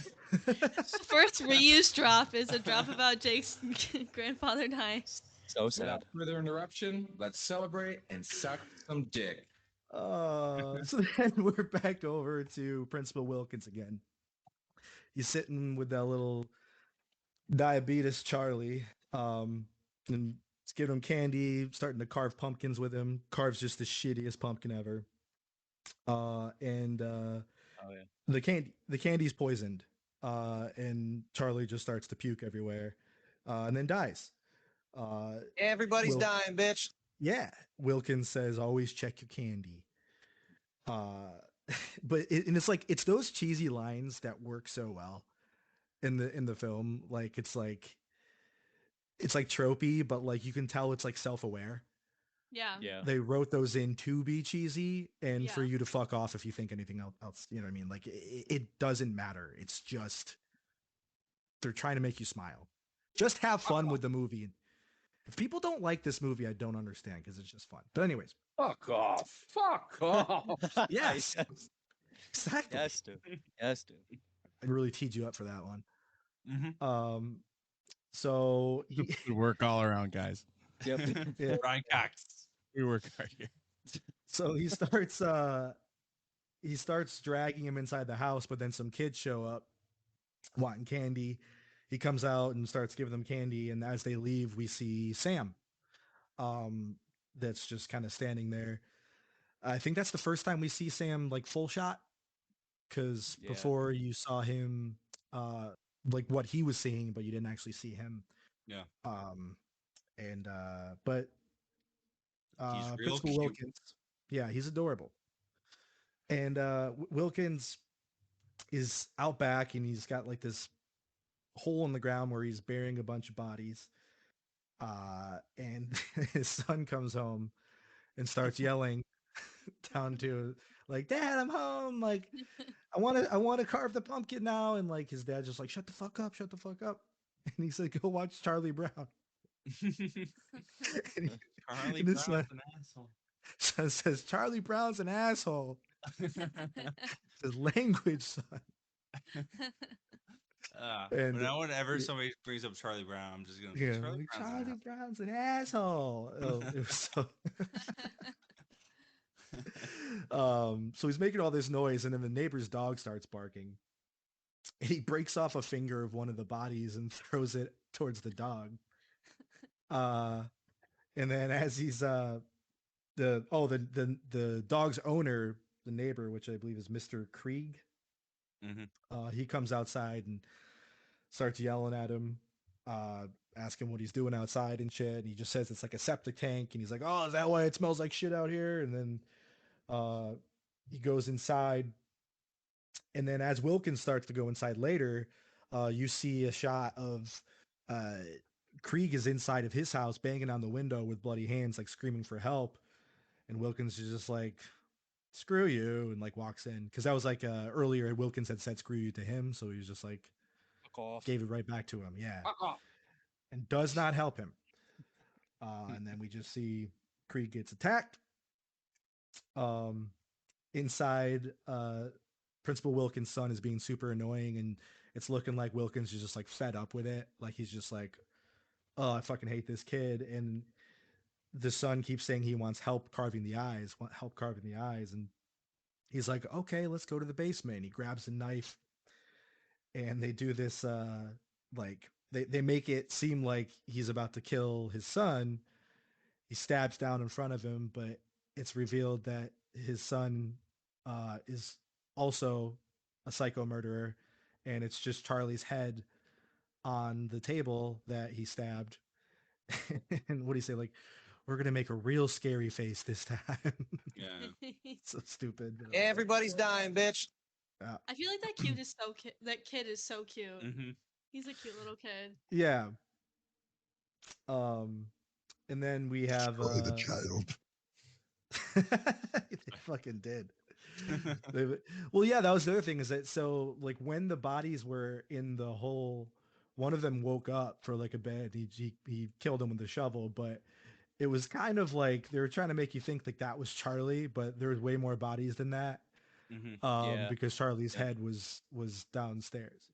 First reuse drop is a drop about Jake's grandfather dying. So sad. Without further interruption, let's celebrate and suck some dick. so then we're back over to Principal Wilkins again. He's sitting with that little diabetes Charlie. And it's giving him candy, starting to carve pumpkins with him. Carves just the shittiest pumpkin ever. Oh yeah. The candy's poisoned. And Charlie just starts to puke everywhere. And then dies. Everybody's Wil- dying, bitch. Yeah. Wilkins says always check your candy. But and it's like it's those cheesy lines that work so well in the film. Like it's like tropey, but like you can tell it's like self-aware. Yeah. Yeah. They wrote those in to be cheesy and for Yeah. you to fuck off if you think anything else. You know what I mean? Like it doesn't matter. It's just they're trying to make you smile. Just have fun with the movie. If people don't like this movie, I don't understand because it's just fun. But anyways, Fuck off. Fuck off. yes, exactly. Yes, dude. Yes, dude. I really teed you up for that one. Mm-hmm. So good work all around, guys. Yep. yeah, Brian Cox. We work hard here. so he starts dragging him inside the house, but then some kids show up wanting candy. He comes out and starts giving them candy, and as they leave, we see Sam. That's just kind of standing there. I think that's the first time we see Sam like full shot, because Yeah. before you saw him like what he was seeing, but you didn't actually see him. Yeah. But He's real Principal cute. Wilkins, yeah, he's adorable. And Wilkins is out back, and he's got like this hole in the ground where he's burying a bunch of bodies. And his son comes home and starts yelling down to like, "Dad, I'm home! Like, I want to carve the pumpkin now." And like his dad just like, "Shut the fuck up! Shut the fuck up!" And he said, "Go watch Charlie Brown." And, Charlie and his Brown's son, an asshole. son says, "Charlie Brown's an asshole." The language, son. And But whenever y- somebody brings up Charlie Brown, I'm just gonna yeah, Charlie like, Brown's an Charlie Brown's an asshole. Oh, it was so. So he's making all this noise, and then the neighbor's dog starts barking, and he breaks off a finger of one of the bodies and throws it towards the dog. Uh, and then as he's the dog's owner, the neighbor, which I believe is Mr. Krieg, Mhm. he comes outside and starts yelling at him, uh, asking what he's doing outside and shit. And he just says it's like a septic tank, and he's like, "Oh, is that why it smells like shit out here?" And then uh, he goes inside, and then as Wilkins starts to go inside later, you see a shot of uh, Krieg is inside of his house, banging on the window with bloody hands, like screaming for help. And Wilkins is just like, "Screw you," and like walks in, because that was like earlier Wilkins had said "screw you" to him, so he was just like Fuck off. gave it right back to him. Yeah, Fuck off. and does not help him. And then we just see Krieg gets attacked. Um, inside, Principal Wilkins' son is being super annoying, and it's looking like Wilkins is just like fed up with it. Like he's just like, "Oh, I fucking hate this kid." And the son keeps saying he wants help carving the eyes, and he's like, "Okay, let's go to the basement." He grabs a knife, and they do this like they make it seem like he's about to kill his son. He stabs down in front of him, but it's revealed that his son is also a psycho murderer, and it's just Charlie's head on the table that he stabbed. And what do you say? Like, "We're gonna make a real scary face this time." Yeah. So stupid. Everybody's dying, bitch. I feel like that kid is so cute. Mm-hmm. He's a cute little kid. Yeah. Um, and then we have child. they fucking did. Well, yeah, that was the other thing, is that so like when the bodies were in the hole, one of them woke up for like a bed. He killed him with a shovel, but it was kind of like they were trying to make you think like that was Charlie, but there was way more bodies than that. Mm-hmm. Yeah. Because Charlie's Yeah. head was downstairs.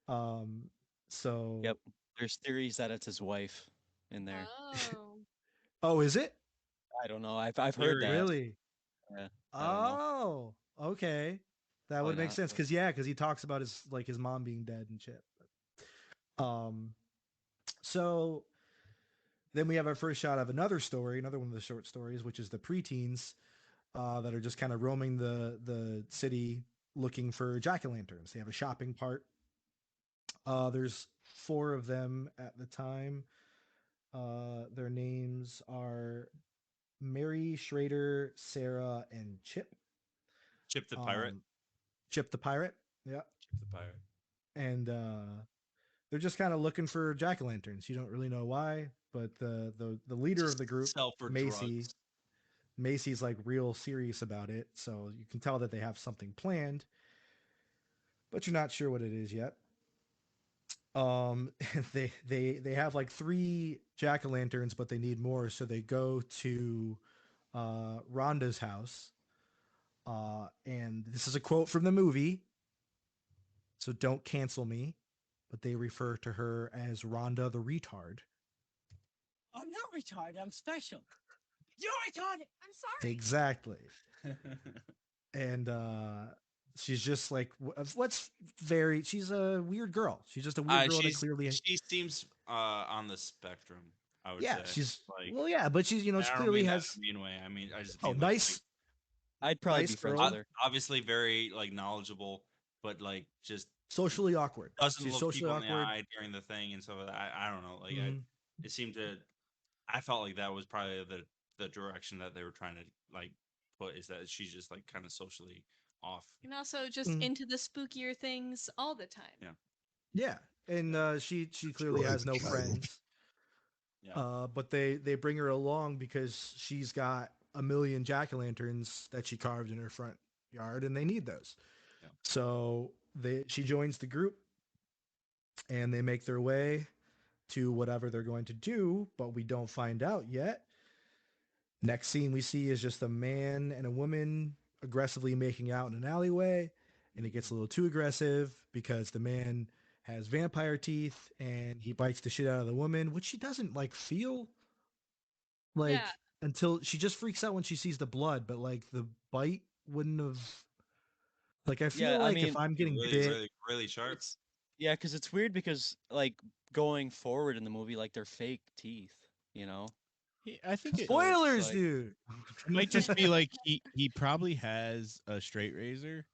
Um, so Yep. There's theories that it's his wife in there. Oh. Oh, is it I don't know. I've heard Theory. that. really? Yeah. I don't know. Oh, okay. That Probably would make not, sense, but- because he talks about his mom being dead and shit. So then we have our first shot of another story, another one of the short stories, which is the preteens that are just kind of roaming the city looking for jack-o'-lanterns. They have a shopping cart. There's 4 of them at the time. Their names are Mary, Schrader, Sarah, and Chip. Chip the pirate. Chip the pirate. Yeah. Chip the pirate. And they're just kind of looking for jack-o'-lanterns. You don't really know why, but the leader of the group, Sell for Macy, drugs. Macy's like real serious about it, so you can tell that they have something planned, but you're not sure what it is yet. They have like 3 jack-o'-lanterns, but they need more, so they go to Rhonda's house. And this is a quote from the movie, so don't cancel me, but they refer to her as Rhonda the retard. I'm not retarded. I'm special. You're retarded. I'm sorry. Exactly. And she's just like she's a weird girl. She's just a weird girl that clearly she seems on the spectrum, I would yeah, say. she's like, well, yeah, but she's, and I she don't clearly mean that has in a mean way. I mean, I just oh mean nice I'd probably nice be friends girl. with her. obviously very like knowledgeable, but like just socially awkward. doesn't She's look socially people in the awkward. eye during the thing and stuff like that. I don't know. Like Mhm. it seemed to. I felt like that was probably the direction that they were trying to like put, is that she's just like kind of socially off. And also just Mhm. into the spookier things all the time. Yeah. Yeah, and she clearly Destroy has the no child. friends. Yeah. But they bring her along because she's got a million jack-o'-lanterns that she carved in her front yard, and they need those. Yeah. So she joins the group, and they make their way to whatever they're going to do, but we don't find out yet. Next scene we see is just a man and a woman aggressively making out in an alleyway, and it gets a little too aggressive because the man has vampire teeth and he bites the shit out of the woman, which she doesn't like feel like Yeah. until she just freaks out when she sees the blood, but like the bite wouldn't have like I feel Yeah, I like if mean, I'm getting really, bit, really, really sharp. it's yeah, because it's weird because like going forward in the movie, like they're fake teeth, you know. I think it, spoilers, like- dude. it might just be like he probably has a straight razor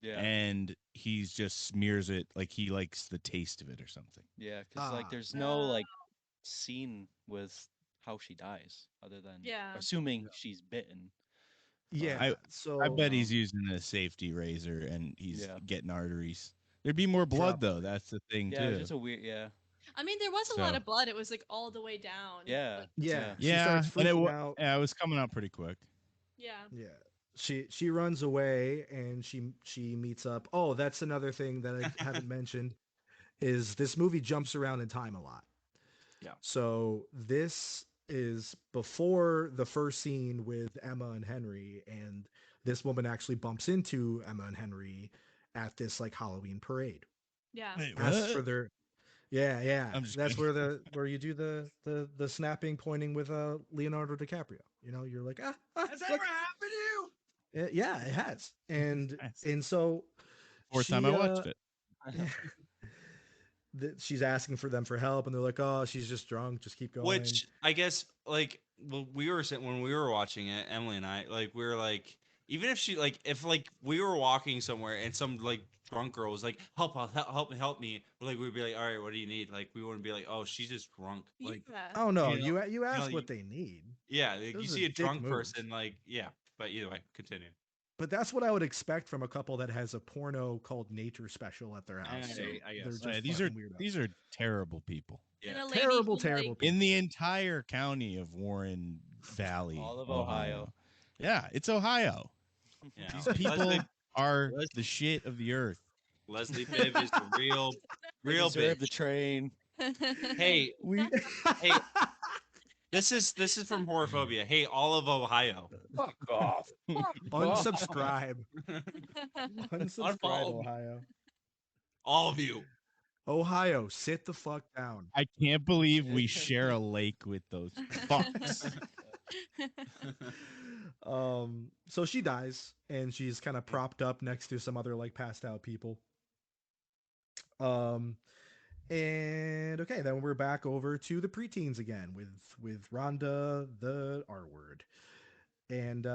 Yeah, and he's just smears it like he likes the taste of it or something. yeah, because like Ah. there's no like scene with how she dies other than Yeah. assuming she's bitten. Yeah, I so I bet he's using a safety razor and he's Yeah. getting arteries. There'd be more blood Probably. though. That's the thing Yeah, too. just a weird. Yeah, I mean, there was a lot So- of blood. It was like all the way down. yeah, Like, yeah, she Yeah, starts and freaking out. yeah, it was coming out pretty quick. yeah. Yeah. She runs away and she meets up. Oh, that's another thing that I haven't mentioned is this movie jumps around in time a lot. Yeah. So this is before the first scene with Emma and Henry, and this woman actually bumps into Emma and Henry at this like Halloween parade. Yeah. Wait, Asks for their yeah. I'm just That's kidding. where you do the snapping pointing with Leonardo DiCaprio. You know, you're like Has look. that ever happened to you? Yeah, it has. And Nice. and so Fourth time she, I watched it. she's asking for them for help, and they're like, "Oh, she's just drunk. Just keep going." Which I guess, like, well, we were saying when we were watching it, Emily and I, like, we were like, even if she, like, if like we were walking somewhere and some like drunk girl was like, help me," like we'd be like, "All right, what do you need?" Like, we wouldn't be like, "Oh, she's just drunk." Like, Yeah. oh no, you know, you ask you- what they need, yeah, like, you Those are see a dick drunk moves. person, like, yeah. But either way, continue. but that's what I would expect from a couple that has a porno called Nature Special at their house. So I guess. they're just Yeah, fucking these weirdos. are terrible people And Yeah. a lady Terrible, who, terrible like, people. in the entire county of Warren Valley, All of Ohio. Yeah, it's Ohio. Yeah. These people are Leslie- the shit of the earth. Leslie Bibb is the real They real deserve bitch. the train. Hey, We hey, this is from Horophobia. Hey, all of Ohio. Fuck off. unsubscribe. Unsubscribe, Unfollow me. Ohio. All of you. Ohio, sit the fuck down. I can't believe we share a lake with those fucks. So she dies and she's kind of propped up next to some other like passed out people. And okay, then we're back over to the preteens again with Rhonda the R word. And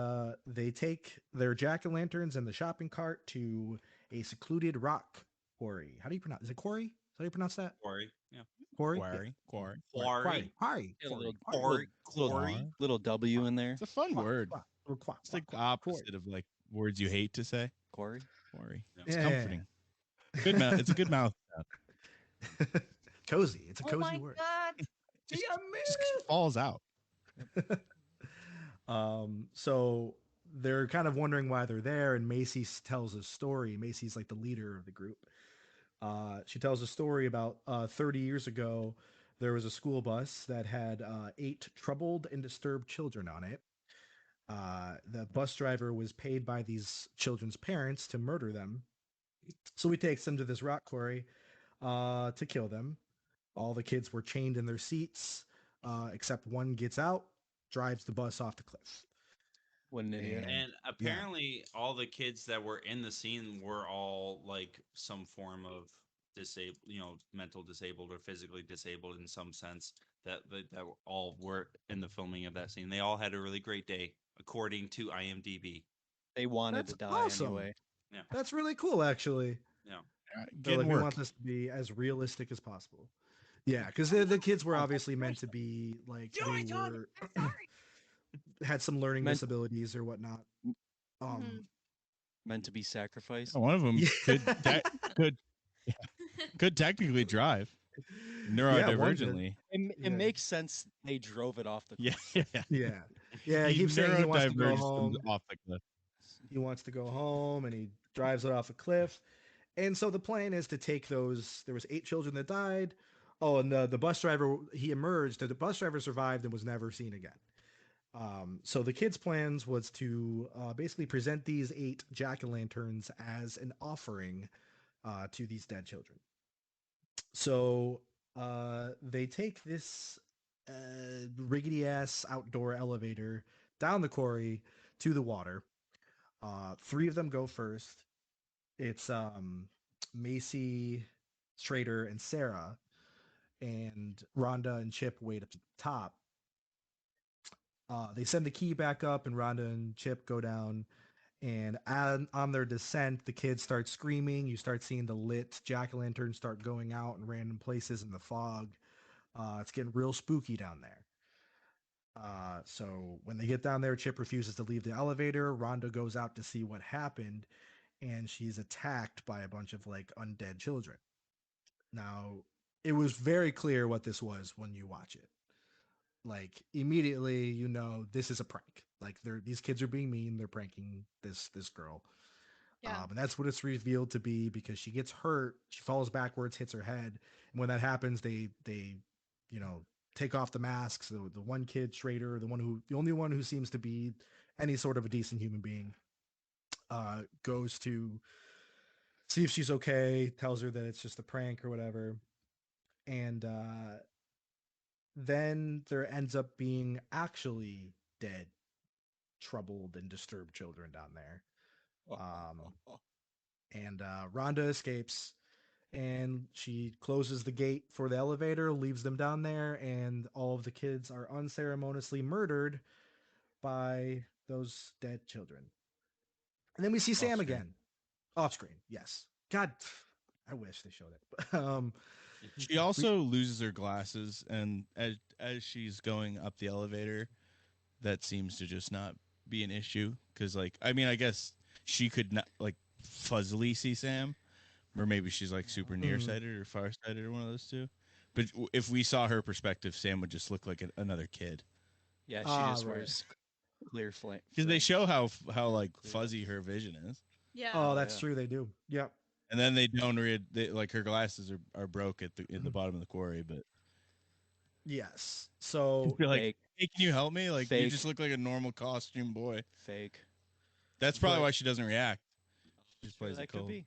they take their jack-o'-lanterns and the shopping cart to a secluded rock quarry. How do you pronounce? Is it quarry? Is that how you pronounce that? Quarry. Yeah. Quarry. Quarry, quarry. Quarry. Quarry. Yeah, a little, Quarry. little, Quarry. little W in there. It's a fun word. It's like the Quarry. opposite of like words you hate to say. Quarry. Quarry. Yeah. It's Yeah. comforting. Good mouth. It's a good mouth. sound. Cozy. It's a Oh cozy my word. god. Just falls out. So they're kind of wondering why they're there, and Macy tells a story. Macy's like the leader of the group. She tells a story about 30 years ago, there was a school bus that had 8 troubled and disturbed children on it. The bus driver was paid by these children's parents to murder them. So he takes them to this rock quarry to kill them. All the kids were chained in their seats, except one gets out, drives the bus off the cliff. What an idiot. And apparently, all the kids that were in the scene were all like some form of disabled, mental disabled or physically disabled in some sense. That all were in the filming of that scene. They all had a really great day, according to IMDb. They wanted That's to die awesome. anyway. Yeah. That's really cool, actually. They're Getting like, we work. want this to be as realistic as possible. Yeah, because the kids were obviously meant to be like Joey, they Todd, were I'm sorry. had some learning Meant- disabilities or whatnot. Mhm. Meant to be sacrificed. One of them Yeah. could technically drive Yeah, one did. neurodivergently. Hey it Yeah. makes sense they drove it off the Yeah, cliff. yeah. Yeah. Yeah, he keeps saying he wants to go neurodiverged home. them off the cliff. He wants to go home and he drives it off a cliff. And so the plan is to take those. There was 8 children that died. Oh, and the bus driver, he emerged. The bus driver survived and was never seen again. So the kids' plans was to basically present these 8 jack-o'-lanterns as an offering to these dead children. So they take this rickety ass outdoor elevator down the quarry to the water. 3 of them go first. It's Macy, Schrader, and Sarah, and Rhonda and Chip wait up at the top. They send the key back up, and Rhonda and Chip go down. And on their descent, the kids start screaming. You start seeing the lit jack-o'-lanterns start going out in random places in the fog. It's getting real spooky down there. So when they get down there, Chip refuses to leave the elevator. Rhonda goes out to see what happened, and she's attacked by a bunch of like undead children. Now, it was very clear what this was when you watch it. Like immediately, you know this is a prank. Like these kids are being mean. They're pranking this girl. Yeah. And that's what it's revealed to be because she gets hurt. She falls backwards, hits her head, and when that happens, they you know take off the masks. The one kid, Schrader, the only one who seems to be any sort of a decent human being, goes to see if she's okay. Tells her that it's just a prank or whatever, and then there ends up being actually dead, troubled, and disturbed children down there. And Rhonda escapes and she closes the gate for the elevator, leaves them down there, and all of the kids are unceremoniously murdered by those dead children. And then we see Sam Off-screen. again. Off screen, yes. God, I wish they showed it. But, She also loses her glasses, and as she's going up the elevator, that seems to just not be an issue. Because, like, I mean, I guess she could not like fuzzily see Sam, or maybe she's like super nearsighted or farsighted or one of those two. But if we saw her perspective, Sam would just look like another kid. Yeah, she Ah, just right. wears clear flame. Because they show how like fuzzy her vision is, Yeah. Oh, that's yeah. true. They do. Yep. and then they don't read like her glasses are broke at the bottom of the quarry. But Yes. So you're like, Fake. hey, can you help me? Like, you Fake. just look like a normal costume boy. Fake. That's probably But- why she doesn't react. She just Sure, plays that it could cool. be.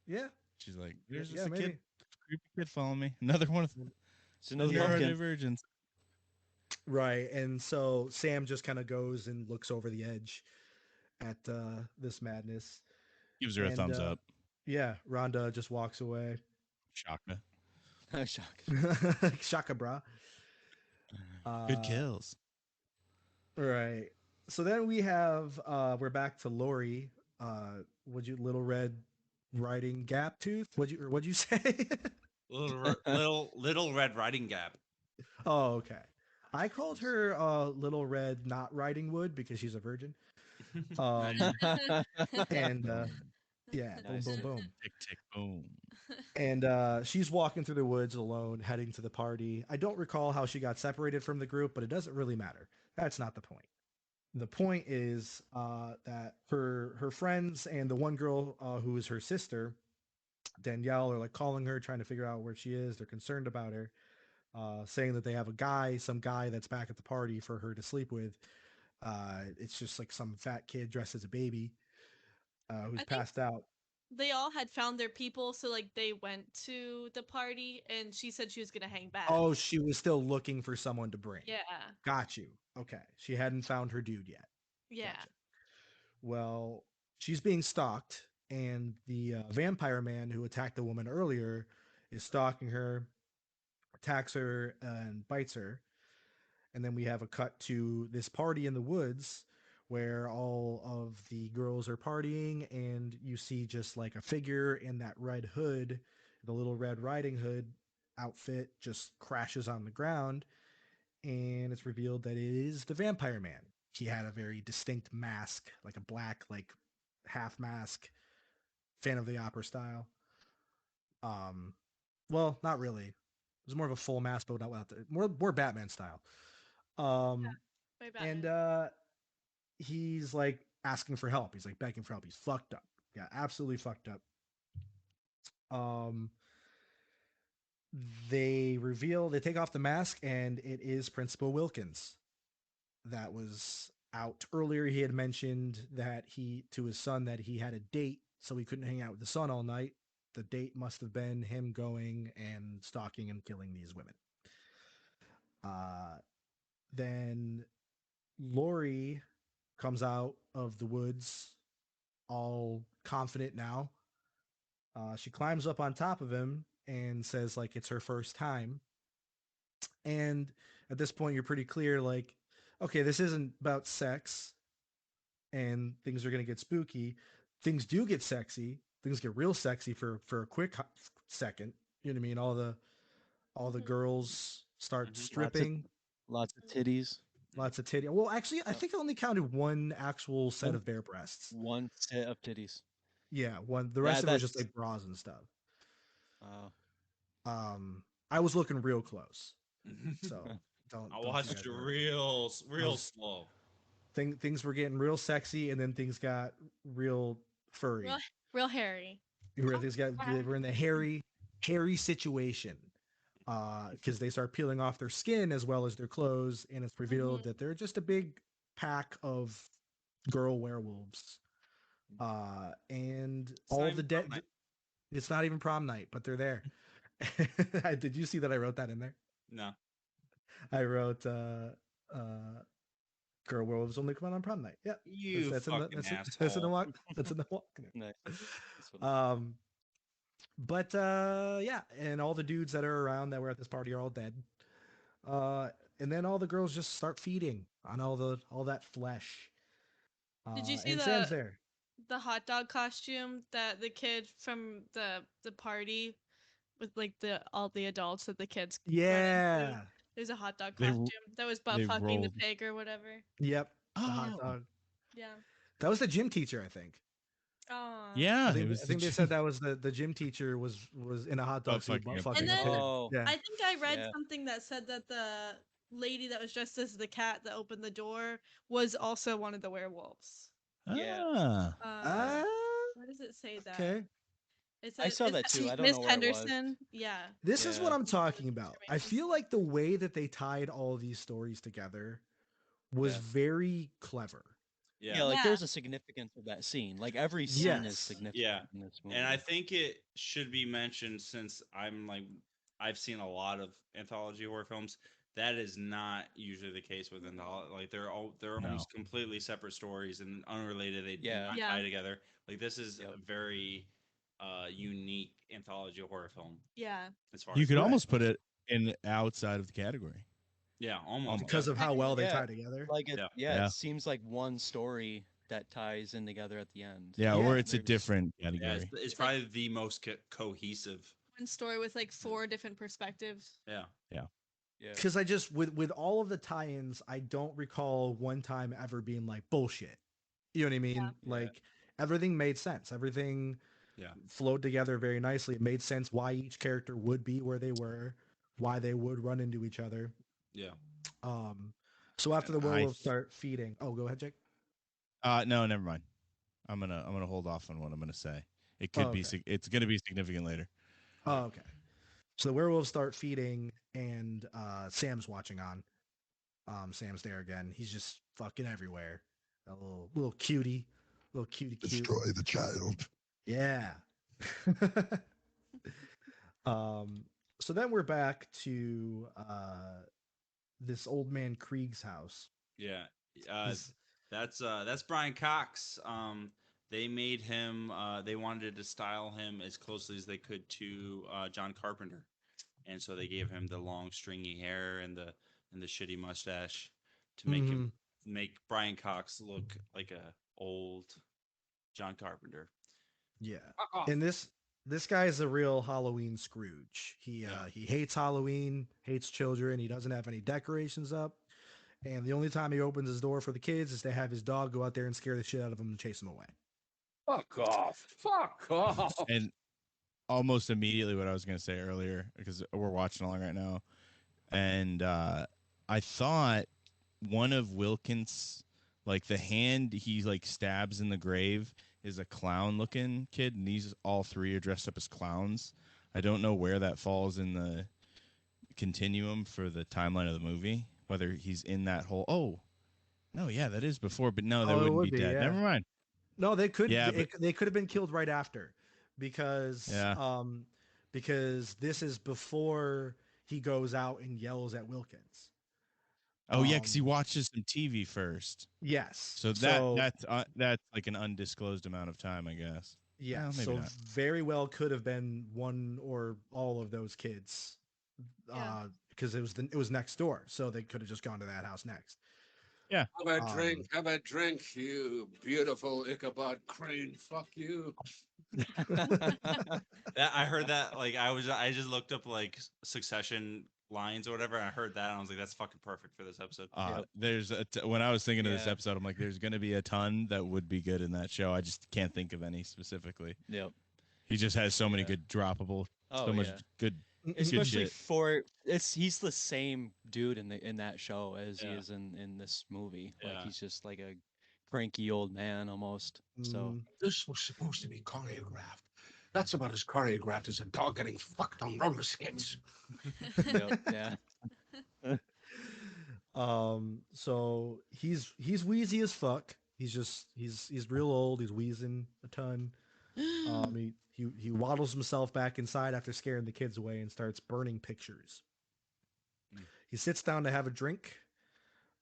Yeah. yeah. She's like, there's just Yeah, a maybe. kid, creepy kid following me. Another one of the It's another pumpkin. neurodivergence. Right. And so Sam just kind of goes and looks over the edge at this madness. Gives her a And, thumbs up. Yeah, Rhonda just walks away. Shaka. Shock. Shaka bra. Good kills. Right. So then we have we're back to Lori. Little Red Riding Gap Tooth? What'd you say? Little Red Riding Gap. Oh, okay. I called her Little Red Not Riding Wood because she's a virgin. And yeah, Nice. boom, boom, boom. Tick tick boom. And she's walking through the woods alone, heading to the party. I don't recall how she got separated from the group, but it doesn't really matter. That's not the point. The point is that her friends and the one girl who is her sister, Danielle, are like calling her, trying to figure out where she is. They're concerned about her, saying that they have some guy that's back at the party for her to sleep with. It's just like some fat kid dressed as a baby who's think- passed out. They all had found their people, so like they went to the party, and she said she was gonna hang back. Oh, she was still looking for someone to bring. Yeah. Got you. Okay. She hadn't found her dude yet. Yeah. Gotcha. Well, she's being stalked, and the vampire man who attacked the woman earlier is stalking her, attacks her, and bites her. And then we have a cut to this party in the woods where all of the girls are partying, and you see just like a figure in that red hood, the Little Red Riding Hood outfit, just crashes on the ground, and it's revealed that it is the Vampire Man. He had a very distinct mask, like a black, like half mask, Phantom of the Opera style. Well, not really. It was more of a full mask, but not without the more Batman style. Way And Batman. he's like asking for help. He's like begging for help. He's fucked up. Yeah, absolutely fucked up. Um, they take off the mask, and it is Principal Wilkins. That was out earlier. He had mentioned that he to his son that he had a date, so he couldn't hang out with the son all night. The date must have been him going and stalking and killing these women. Then Lori comes out of the woods all confident now. She climbs up on top of him and says like it's her first time. And at this point, you're pretty clear like, okay, this isn't about sex and things are going to get spooky. Things do get sexy. Things get real sexy for a quick second. You know what I mean? All the Mhm. girls start Mhm. stripping. Lots of titties. Lots of titty. Well, actually, I think I only counted one actual set of bare breasts. One set of titties. Yeah, one. The Yeah, rest of it was just that's- like bras and stuff. Uh, I was looking real close, so don't. I don't you watched guys it worry. real was- slow. Things were getting real sexy, and then things got real furry. Real hairy. We're in the hairy situation. Because they start peeling off their skin as well as their clothes, and it's revealed that they're just a big pack of girl werewolves. And not all even the prom dead. night. It's not even prom night, but they're there. Did you see that I wrote that in there? No. I wrote girl werewolves only come out on prom night. Yeah. You that's in the fucking that's in the asshole. walk. That's in the walk. nice. That's what But yeah, and all the dudes that are around that were at this party are all dead. And then all the girls just start feeding on all that flesh. Did you see and Sam's there. the hot dog costume that the kid from the party with like all the adults that the kids run into? Yeah. There's a hot dog They r- costume that was butt they fucking the rolled. pig or whatever. Yep. The hot Oh. dog. Yeah. That was the gym teacher, I think. Oh. Yeah, I think, it was I think the they said that was the gym teacher was in a hot dog Butt suit, fucking a fucking pig. a And pig. then- Oh. Yeah. I think I read Yeah. something that said that the lady that was dressed as the cat that opened the door was also one of the werewolves. Yeah. Ah. Where does it say that? Okay. It I saw that too. I don't Miss know where it was. Henderson. Yeah. This is what Yeah. I'm talking about. I feel like the way that they tied all these stories together was Yeah. very clever. Yeah, like there's a significance of that scene. Like every scene Yes. is significant Yeah. in this movie. And I think it should be mentioned since I've seen a lot of anthology horror films. That is not usually the case with anthology. Like they're No. almost completely separate stories and unrelated. They do Yeah. not Yeah. tie together. Like this is Yep. a very unique anthology horror film Yeah. as far You as could Right. almost put it in outside of the category. yeah, almost Because yeah. of how well they Yeah. tie together. like it, Yeah. Yeah. it seems like one story that ties in together at the end. Yeah, Yeah. or it's a There's- different Yeah, category. it's probably the most cohesive. One story with like 4 different perspectives. Yeah. Yeah. Because I just with all of the tie-ins, I don't recall one time ever being like bullshit. You know what I mean? Yeah. Like everything made sense. Everything Yeah. flowed together very nicely. It made sense why each character would be where they were, why they would run into each other. Yeah. So after the And I werewolves th- start feeding, oh, go ahead, Jake. No, never mind. I'm gonna hold off on what I'm gonna say. It could Oh, be okay. it's gonna be significant later. Oh, okay. So the werewolves start feeding, and Sam's watching on. Sam's there again. He's just fucking everywhere. A little cutie, little cutie cute. Destroy the child. Yeah. So then we're back to this old man Krieg's house. Yeah. He's- That's Brian Cox. They made him. They wanted to style him as closely as they could to John Carpenter, and so they gave him the long stringy hair and the shitty mustache to make Brian Cox look like a old John Carpenter. Yeah. Fuck off. And this guy is a real Halloween Scrooge. He hates Halloween, hates children. He doesn't have any decorations up. And the only time he opens his door for the kids is to have his dog go out there and scare the shit out of them and chase them away. Fuck off. Fuck off. And almost immediately what I was going to say earlier because we're watching along right now, and I thought one of Wilkins, like the hand he like stabs in the grave, is a clown-looking kid, and these all three are dressed up as clowns. I don't know where that falls in the continuum for the timeline of the movie, whether he's in that whole. Oh, no, yeah, that is before, but no, they Oh, it wouldn't would be be, dead. yeah. Never mind. No, they could. Yeah, but They could have been killed right after, because Yeah. because this is before he goes out and yells at Wilkins. oh yeah, because he Um, watches some TV first. Yes. So that's like an undisclosed amount of time, I guess. Yeah, Well, maybe so not. very well could have been one or all of those kids, Yeah. because it was next door, so they could have just gone to that house next. Yeah. Have a drink. Have a drink, you beautiful Ichabod Crane. Fuck you. That I heard that like I just looked up like Succession lines or whatever. And I heard that and I was like, that's fucking perfect for this episode. There's when I was thinking of this Yeah. episode, I'm like, there's gonna be a ton that would be good in that show. I just can't think of any specifically. Yep. He just has so many Yeah. good droppable, Oh, so much yeah. good. Especially shit. for he's the same dude in that show as he Yeah. is in this movie. Like Yeah. he's just like a cranky old man almost. So This was supposed to be choreographed. That's about as choreographed as a dog getting fucked on roller skates. yep, yeah. So he's wheezy as fuck. He's real old. He's wheezing a ton. He waddles himself back inside after scaring the kids away and starts burning pictures. He sits down to have a drink,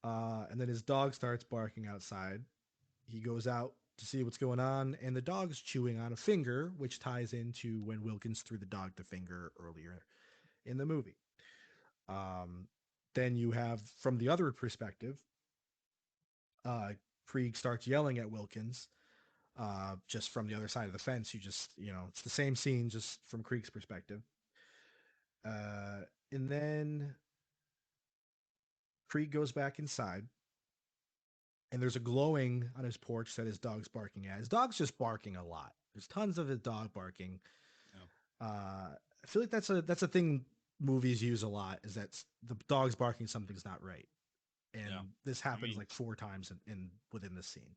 and then his dog starts barking outside. He goes out to see what's going on, and the dog's chewing on a finger, which ties into when Wilkins threw the dog the finger earlier in the movie. Then you have, from the other perspective, Krieg starts yelling at Wilkins, just from the other side of the fence. It's the same scene, just from Krieg's perspective. And then Krieg goes back inside, and there's a glowing on his porch that his dog's barking at. His dog's just barking a lot. There's tons of his dog barking. I feel like that's a thing movies use a lot, is that the dog's barking something's not right, and this happens like 4 times within this scene.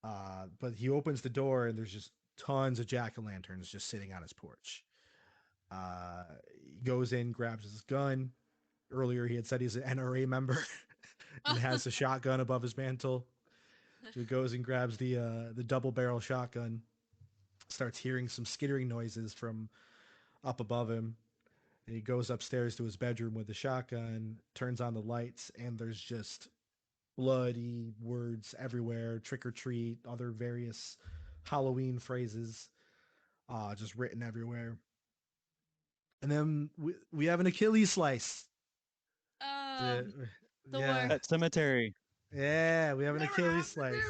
But he opens the door and there's just tons of jack-o'-lanterns just sitting on his porch. He goes in, grabs his gun. Earlier he had said he's an NRA member and has a shotgun above his mantle. So he goes and grabs the double barrel shotgun, starts hearing some skittering noises from up above him. And he goes upstairs to his bedroom with the shotgun, turns on the lights, and there's just bloody words everywhere, trick or treat, other various Halloween phrases, just written everywhere. And then we have an Achilles slice. The yeah. Pet Cemetery. Yeah, we have an Achilles slice.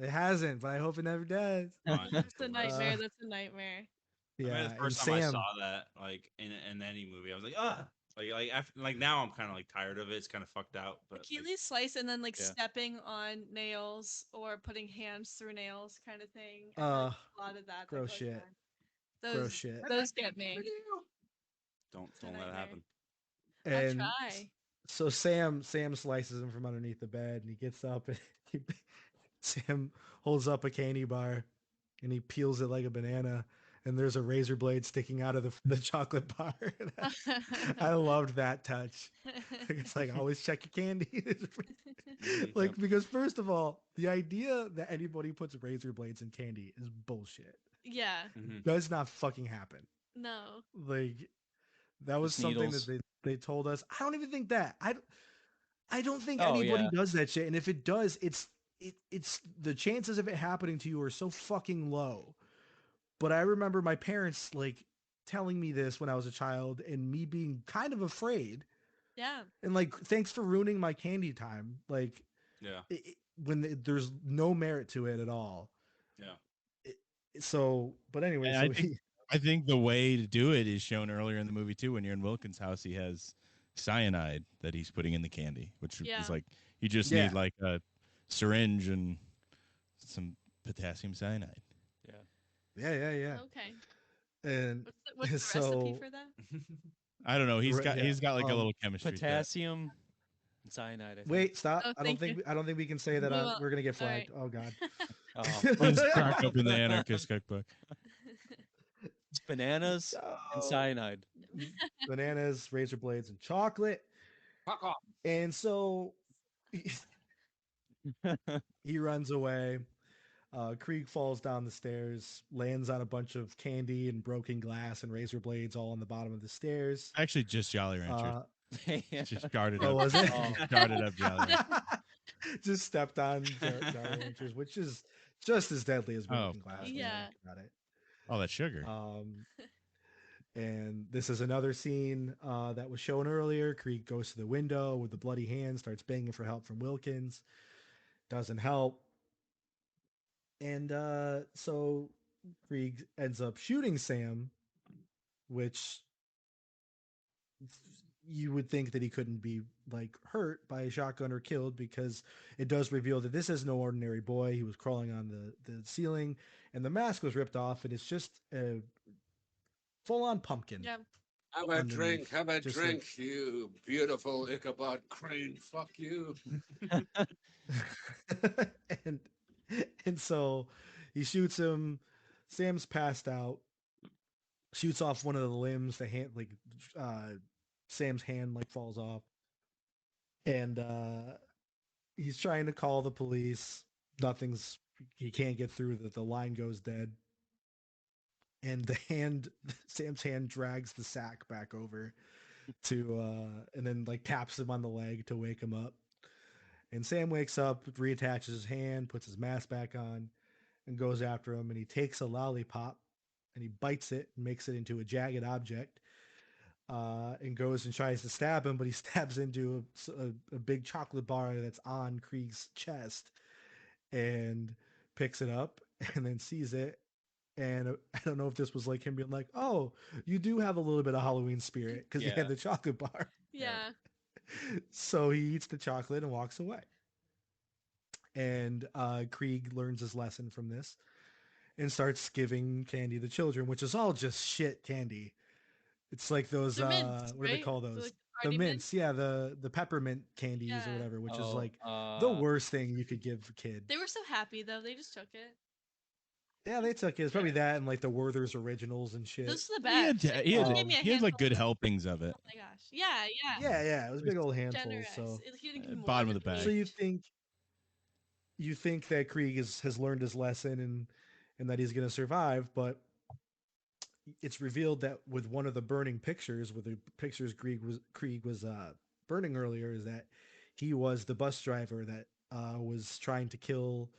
It hasn't, but I hope it never does. That's a nightmare. That's a nightmare. I Yeah, mean, the first and time I Sam, saw that, like in any movie, I was like, like after, like now I'm kind of like tired of it. It's kind of fucked out. But like, Achilles slice and then like Yeah. stepping on nails or putting hands through nails kind of thing. And, Uh, like, a lot of that. gross goes shit. on. Those, Gross shit. Those get me. don't a let it nightmare. happen. and I'll try. so Sam slices him from underneath the bed, and he gets up and Sam holds up a candy bar and he peels it like a banana, and there's a razor blade sticking out of the chocolate bar. I loved that touch. It's like, always check your candy. Like, because first of all, the idea that anybody puts razor blades in candy is bullshit. Yeah. Does not fucking happen. No. Like, that was Just something needles. that they told us. I don't even think that. I don't think Oh, anybody yeah. does that shit. And if it does, it's the chances of it happening to you are so fucking low. But I remember my parents like telling me this when I was a child, and me being kind of afraid. Yeah. And like, thanks for ruining my candy time. Like, Yeah. There's no merit to it at all. Yeah. So, but anyway, And so I think the way to do it is shown earlier in the movie too. When you're in Wilkins' house, he has cyanide that he's putting in the candy, which Yeah. is like you just Yeah. need like a syringe and some potassium cyanide. yeah. Okay. And What's the recipe so for that? I don't know. He's Right, got yeah, he's got like a um, little chemistry. to it. Potassium and cyanide. I think. wait, stop. Oh, I don't thank think you. I don't think we can say that We on won't. we're gonna get All right. flagged. Oh god. Oh, Let's crack open the anarchist cookbook. it's bananas and So, cyanide. bananas, razor blades, and chocolate. Fuck off. And so he runs away. Krieg falls down the stairs, lands on a bunch of candy and broken glass and razor blades all on the bottom of the stairs. Actually, just Jolly Ranchers. Uh, Just started oh, up. was it? Oh. Started up Jolly Ranchers. Just stepped on Jolly Ranchers, which is just as deadly as Oh, broken glass. when you Yeah. think about it. Oh, that sugar. And this is another scene that was shown earlier. Krieg goes to the window with the bloody hand, starts begging for help from Wilkins. Doesn't help. And so Krieg ends up shooting Sam, which you would think that he couldn't be like hurt by a shotgun or killed, because it does reveal that this is no ordinary boy. He was crawling on the ceiling and the mask was ripped off, and it's just a full-on pumpkin. Yeah. Have a underneath, drink. Have a just drink, you beautiful Ichabod Crane. Fuck you. and and so he shoots him. Sam's passed out. Shoots off one of the limbs. The hand, like Sam's hand, like falls off, and he's trying to call the police. Nothing's. He can't get through. That the line goes dead, and the hand, Sam's hand, drags the sack back over to, and then like taps him on the leg to wake him up. And Sam wakes up, reattaches his hand, puts his mask back on, and goes after him. And he takes a lollipop and he bites it and makes it into a jagged object, and goes and tries to stab him, but he stabs into a big chocolate bar that's on Krieg's chest, and picks it up and then sees it. And I don't know if this was like him being like, "Oh, you do have a little bit of Halloween spirit," because he Yeah. had the chocolate bar. Yeah. So he eats the chocolate and walks away. And Krieg learns his lesson from this and starts giving candy to children, which is all just shit candy. It's like those They're mints, what do they right? call They're those? like The party mints, yeah, the peppermint candies or Yeah. whatever, which is Oh, like the worst thing you could give a kid. They were so happy though. They just took it. Yeah, they took it. It's probably that and like the Werther's originals and shit. Those are the He had, best. he had, He gave me a he had like handful good of- helpings of it. Oh my gosh. Yeah, yeah. Yeah, it was a big old handful. Generous. So He didn't give me more bottom of than the bag. So me. you think that Krieg has learned his lesson and that he's going to survive, but it's revealed that with one of the burning pictures, with the pictures Krieg was burning earlier, is that he was the bus driver that was trying to kill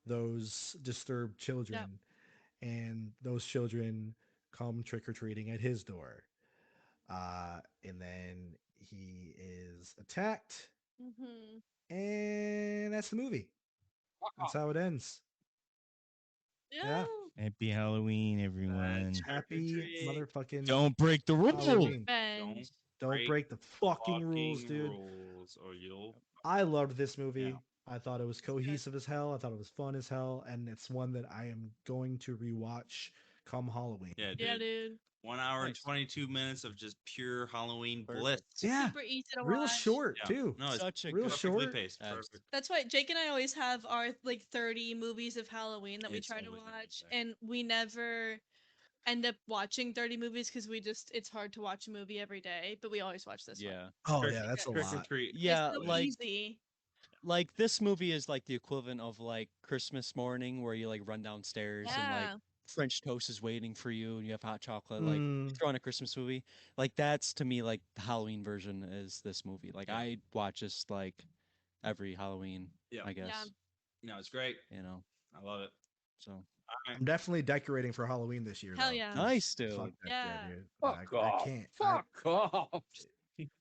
those disturbed children, and those children come trick or treating at his door, and then he is attacked, Mm-hmm. and that's the movie. That's how it ends. Yeah. Happy Halloween, everyone. Happy motherfucking Don't break the rules. Halloween. Revenge. Don't break the fucking rules, dude. Rules, or you'll. I loved this movie. Yeah. I thought it was cohesive as hell. I thought it was fun as hell, and it's one that I am going to rewatch come Halloween. Yeah, dude. Yeah, dude. 1 hour and Nice. 22 minutes of just pure Halloween Perfect. bliss. Yeah, Super easy to real watch. short Yeah. too. No, it's Such a real good perfectly short. paced. Abs- Perfect. That's why Jake and I always have our like 30 movies of Halloween that we It's try to always like watch, that. and we never end up watching 30 movies because it's hard to watch a movie every day, but we always watch this one. Yeah. Oh Trick- yeah, that's a Trick or lot. treat. Yeah, It's so like easy. like this movie is like the equivalent of like Christmas morning where you like run downstairs and Yeah. like French toast is waiting for you and you have hot chocolate. Like you Mm, throw on a Christmas movie. Like that's to me like the Halloween version is this movie. Like Yeah. I watch this like every Halloween, Yeah. I guess. No, it's great. You know. I love it. So All right. I'm definitely decorating for Halloween this year. Hell though, yeah. 'cause nice, dude. Fuck that Yeah. shit, dude. Fuck I off. can't. Fuck off.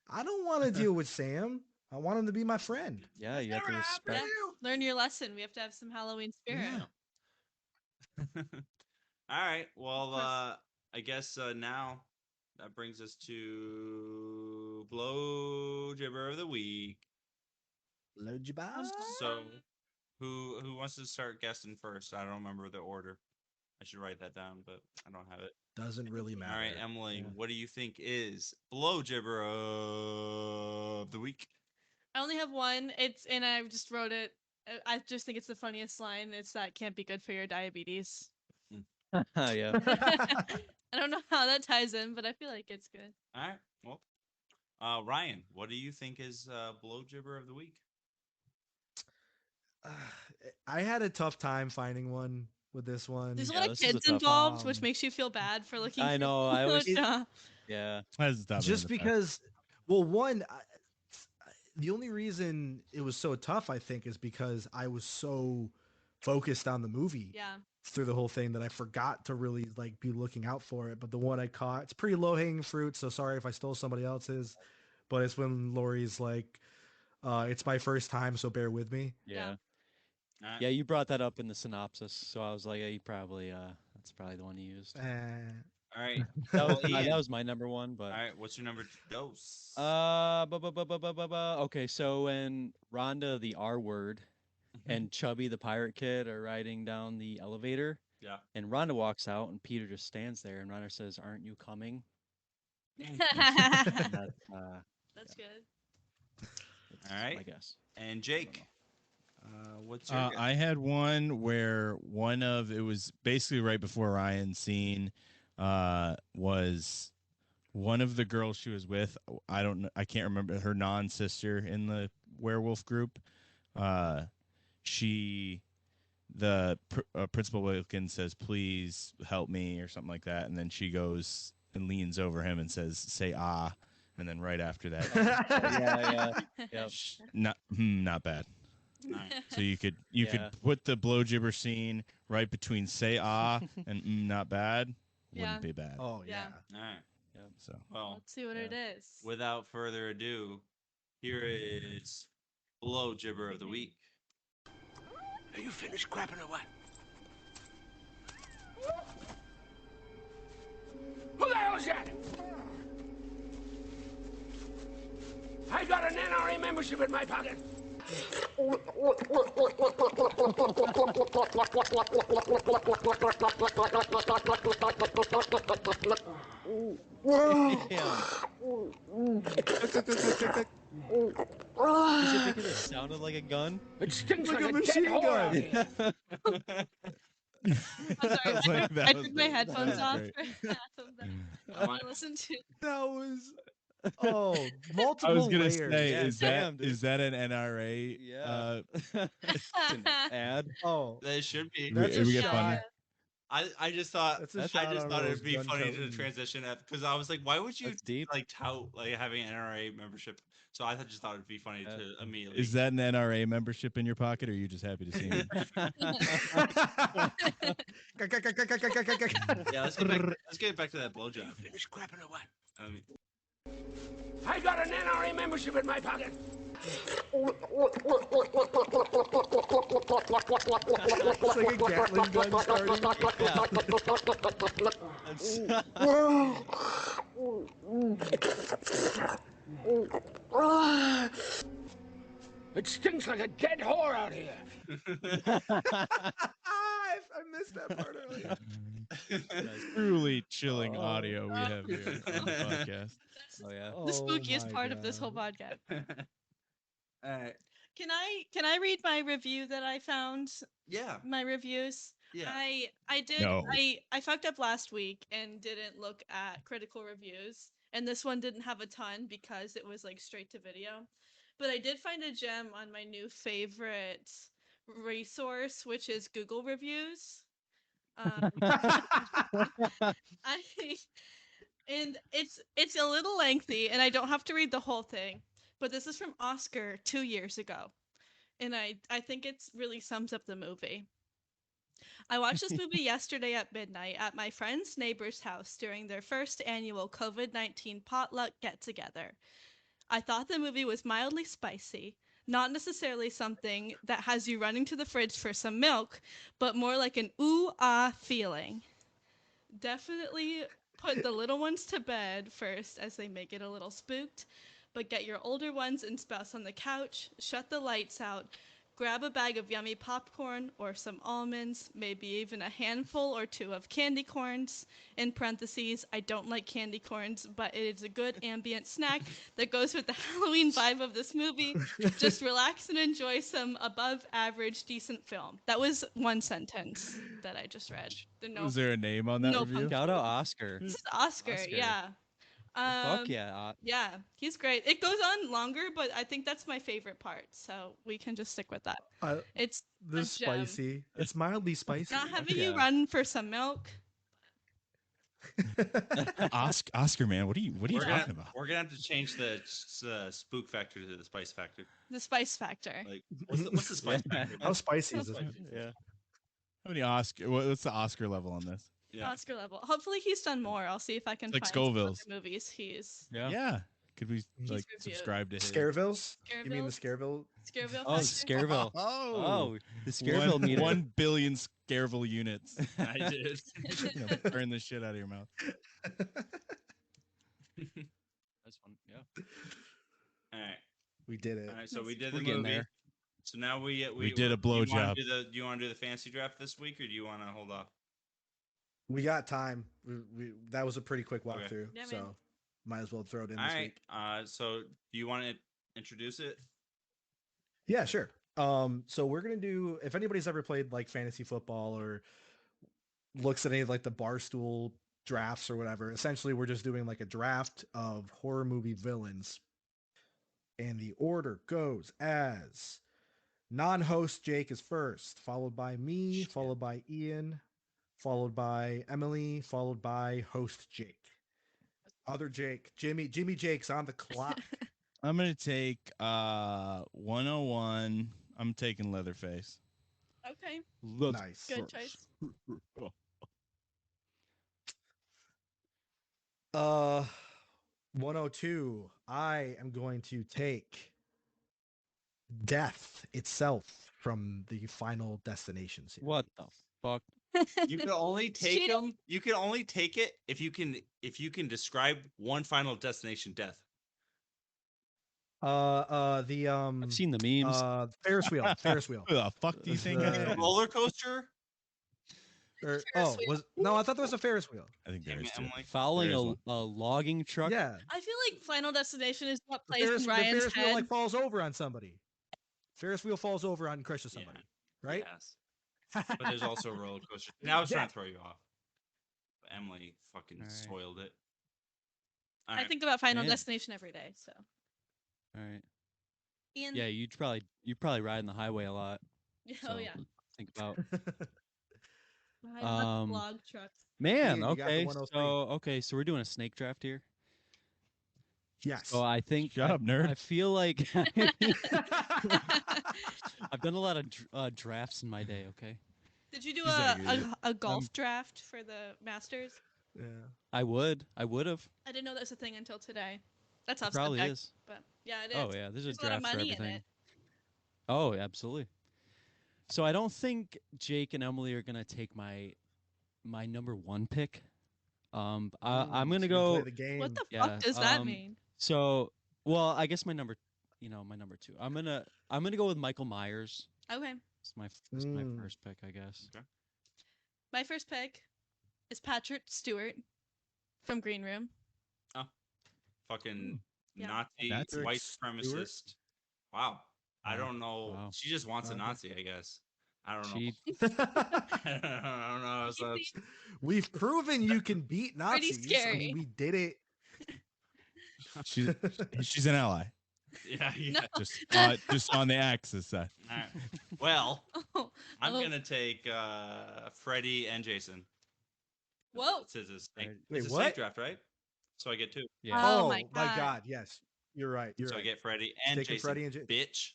I don't want to deal with Sam. I want him to be my friend. Yeah, you have to respect. Learn your lesson. We have to have some Halloween spirit. Yeah. All right. Well, course. I guess now that brings us to blow gibber of the week. Load you by. So, who wants to start guessing first? I don't remember the order. I should write that down, but I don't have it. Doesn't really matter. All right, Emily, Yeah. what do you think is blow gibber of the week? I only have one. And I just wrote it. I just think it's the funniest line. It's that can't be good for your diabetes. Yeah. I don't know how that ties in, but I feel like it's good. All right, well, Ryan, what do you think is blow gibber of the week? I had a tough time finding one with this one. There's a Yeah, lot of this is a kids tough involved, which Um, makes you feel bad for looking. I for know, I always- blowjob. Yeah. Has to stop just in the past. because, well, one, the only reason it was so tough, I think, is because I was so focused on the movie Yeah. through the whole thing that I forgot to really like be looking out for it. But the one I caught, it's pretty low hanging fruit. So sorry if I stole somebody else's, but it's when Lori's like, it's my first time, so bear with me. Yeah. All right. Yeah, you brought that up in the synopsis, so I was like, yeah, you probably that's probably the one you used. All right. That was, Ian. that was my number one, but All right, what's your number dose? okay, so when Rhonda the R word and Chubby the pirate kid are riding down the elevator, Yeah. and Rhonda walks out and Peter just stands there and Rhonda says, "Aren't you coming?" And that, That's good. that's All right. my guess. And Jake, what's your guess? I had one where it was basically right before Ryan's scene, was one of the girls she was with. I don't know. I can't remember her non-sister in the werewolf group. Principal Wilkins says, "Please help me," or something like that, and then she goes and leans over him and says, "Say ah," and then right after that, Yep. not bad. All right. So you could Yeah. put the blow gibber scene right between "say ah" and "not bad." Yeah. Wouldn't be bad. Oh Yeah. All right. So Well, Let's see what it is. without further ado, here is blow gibber of the week. Are you finished crapping or what? Who the hell's that? I got an NRA membership in my pocket. Yeah. Is it because it sounded like a gun? It stinks Like like, a a dead machine whore gun. out here. I'm sorry. was like, that I was took my great. headphones That off was for half of that. I I want- listened to. That was multiple I was gonna layers. say, Yeah, is damn, that an NRA? Yeah. It's an ad. Oh, That should be. That's we, a we get shot. funny. I just thought That's a I shot just on thought Rose it'd be funny to Guncoat. transition because I was like, why would you That's deep. like tout like having an NRA membership? So I just thought it'd be funny to immediately. Is that an NRA membership in your pocket, or are you just happy to see me? Yeah, let's get back to that blowjob. Finished crapping or what? I mean, I got an NRA membership in my pocket. It's like a Gatling gun starting. It stinks like a dead whore out here. I missed that part earlier. Truly chilling audio we have here on the podcast. Oh yeah. The spookiest my part of this whole God. podcast. all right. Can I read my review that I found? Yeah. My reviews. Yeah. I did. No. I fucked up last week and didn't look at critical reviews, and this one didn't have a ton because it was like straight to video. But I did find a gem on my new favorite resource, which is Google reviews. And it's a little lengthy, and I don't have to read the whole thing. But this is from Oscar 2 years ago, and I think it's really sums up the movie. I watched this movie yesterday at midnight at my friend's neighbor's house during their first annual COVID-19 potluck get-together. I thought the movie was mildly spicy, not necessarily something that has you running to the fridge for some milk, but more like an ooh-ah feeling. Definitely put the little ones to bed first as they may get a little spooked, but get your older ones and spouse on the couch, shut the lights out, grab a bag of yummy popcorn or some almonds, maybe even a handful or two of candy corns. In parentheses, I don't like candy corns, but it is a good ambient snack that goes with the Halloween vibe of this movie. Just relax and enjoy some above average decent film. That was one sentence that I just read. No, Was there a name on that no review? Shout out Oscar. this is Oscar, Oscar. yeah. Fuck yeah. Yeah, he's great. It goes on longer, but I think that's my favorite part, so we can just stick with that. It's This a gem. spicy. It's mildly spicy. Not having Yeah. you run for some milk. Oscar, man, what are you We're talking gonna, about? we're gonna have to change the spook factor to the spice factor. The spice factor. Like, what's the spice factor? How spicy is this? Yeah. How many Oscar? What's the Oscar level on this? Yeah. Oscar level. Hopefully he's done more. I'll see if I can It's like find some other Scoville's. movies he's Yeah. Could we He's like reviewed. subscribe to his? Scarevilles? You mean the Scareville? Scareville. Oh, Factor. Scareville. Oh, Oh, the Scareville meter. 1 billion Scareville units. I did. Burn the shit out of your mouth. That's fun. Yeah. All right. We did it. All right. So we did We're the getting movie. there. So now we did a do you wanna blowjob. Do you want to do the fantasy draft this week, or do you want to hold off? We got time. That was a pretty quick Okay. walkthrough, Yeah, man. so might as well throw it in All this right. week. So do you want to introduce it? Yeah, sure. So we're gonna do. If anybody's ever played like fantasy football or looks at any of like the Barstool drafts or whatever, essentially we're just doing like a draft of horror movie villains, and the order goes as non-host Jake is first, followed by me, followed by Ian, followed by Emily, followed by host Jake. Other Jake, Jimmy Jake's on the clock. I'm gonna take 101. I'm taking Leatherface. Okay, Nice. good choice. 102. I am going to take Death itself from the Final Destination series. What the fuck? You can only take Cheating. them. You can only take it if you can describe one Final Destination death. I've I've seen the memes. Ferris wheel. Ferris wheel. Who the fuck do you think? I The- am? Roller coaster. Or, Ferris oh, wheel. no, I thought there was a Ferris wheel. I think there is too. Emily. Following there is a, one. a logging truck. Yeah. I feel like Final Destination is what The plays Ferris, in the Ryan's Ferris wheel head. like falls over on somebody. Ferris wheel falls over and crushes Yeah. somebody. Right? Yes. But there's also a roller coaster. Now it's trying Yeah. to throw you off. But Emily fucking Alright. spoiled it. I think about Final Man. Destination every day. So, All right. Ian. Yeah, you'd probably ride on the highway a lot. Oh so yeah. Think about. I love Um, vlog trucks. Ian, Man, you got the okay. 103. So we're doing a snake draft here. Yes. So I think Shut up, nerd. I feel like I've done a lot of drafts in my day. Okay. Did you do He's not a good a golf draft for the Masters? Yeah. I would have. I didn't know that was a thing until today. That's It off probably subject, is. but yeah, it is. Oh yeah, there's a There's a lot of draft for money in everything. it. Oh, absolutely. So I don't think Jake and Emily are gonna take my number one pick. I'm Mm, gonna so you go. play the game. What the Yeah, fuck does that mean? So, well, I guess my number two. I'm gonna go with Michael Myers. Okay, It's my Mm. first pick, I guess. my first pick is Patrick Stewart from Green Room. Fucking Yeah. Nazi That's white Stewart? supremacist. Wow. I Wow. don't know. Wow. She just wants a Okay. Nazi, I guess. I don't know. She I don't know. So Easy. We've proven you can beat Pretty Nazis. I scary. mean, we did it. She's an ally. yeah, yeah. Just on the axis side. All right. Well, Oh, I'm oh, gonna take Freddie and Jason. Whoa. It's a snake. Wait, it's a what? snake draft, right? So I get two. yeah. Oh Oh, my my God. God. Yes. You're right. You're So I right. get Freddie and Taking Jason. Freddie and bitch,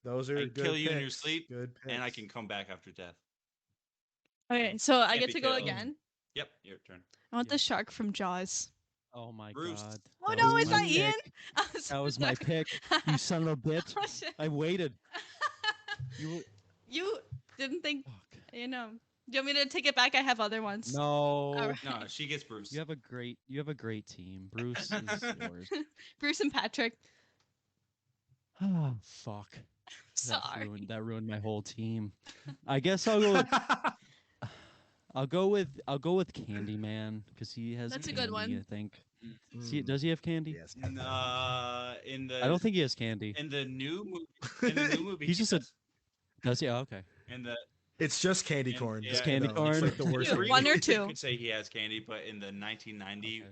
Those are I good kill you in your picks. sleep, Good and I picks. can come back after death. Okay, so I Can't get be to go killed. again. Yep, your turn. I want Yeah. the shark from Jaws. Oh my Bruce. god. Oh That no, was it's my not Ian. pick. I was That so was my sorry. pick. You son of a bitch. Oh, shit. I waited. You were- You didn't think, fuck. you know. Do you want me to take it back? I have other ones. No. Alright. No, she gets Bruce. You have a great team. Bruce is yours. Bruce and Patrick. Oh fuck. Sorry. That ruined my whole team. I guess I'll go. With, I'll go with Candyman because he has. That's a candy, good one. I think. Mm, Does he have candy? yes. In the I don't think he has candy. in the new movie. In the new movie, He's he just a- does. Does he? Oh, okay. In the It's just candy in- corn. yeah, Just you candy know, corn? It's like the worst. Dude, candy. one or You two. could say he has candy, but in the 1990,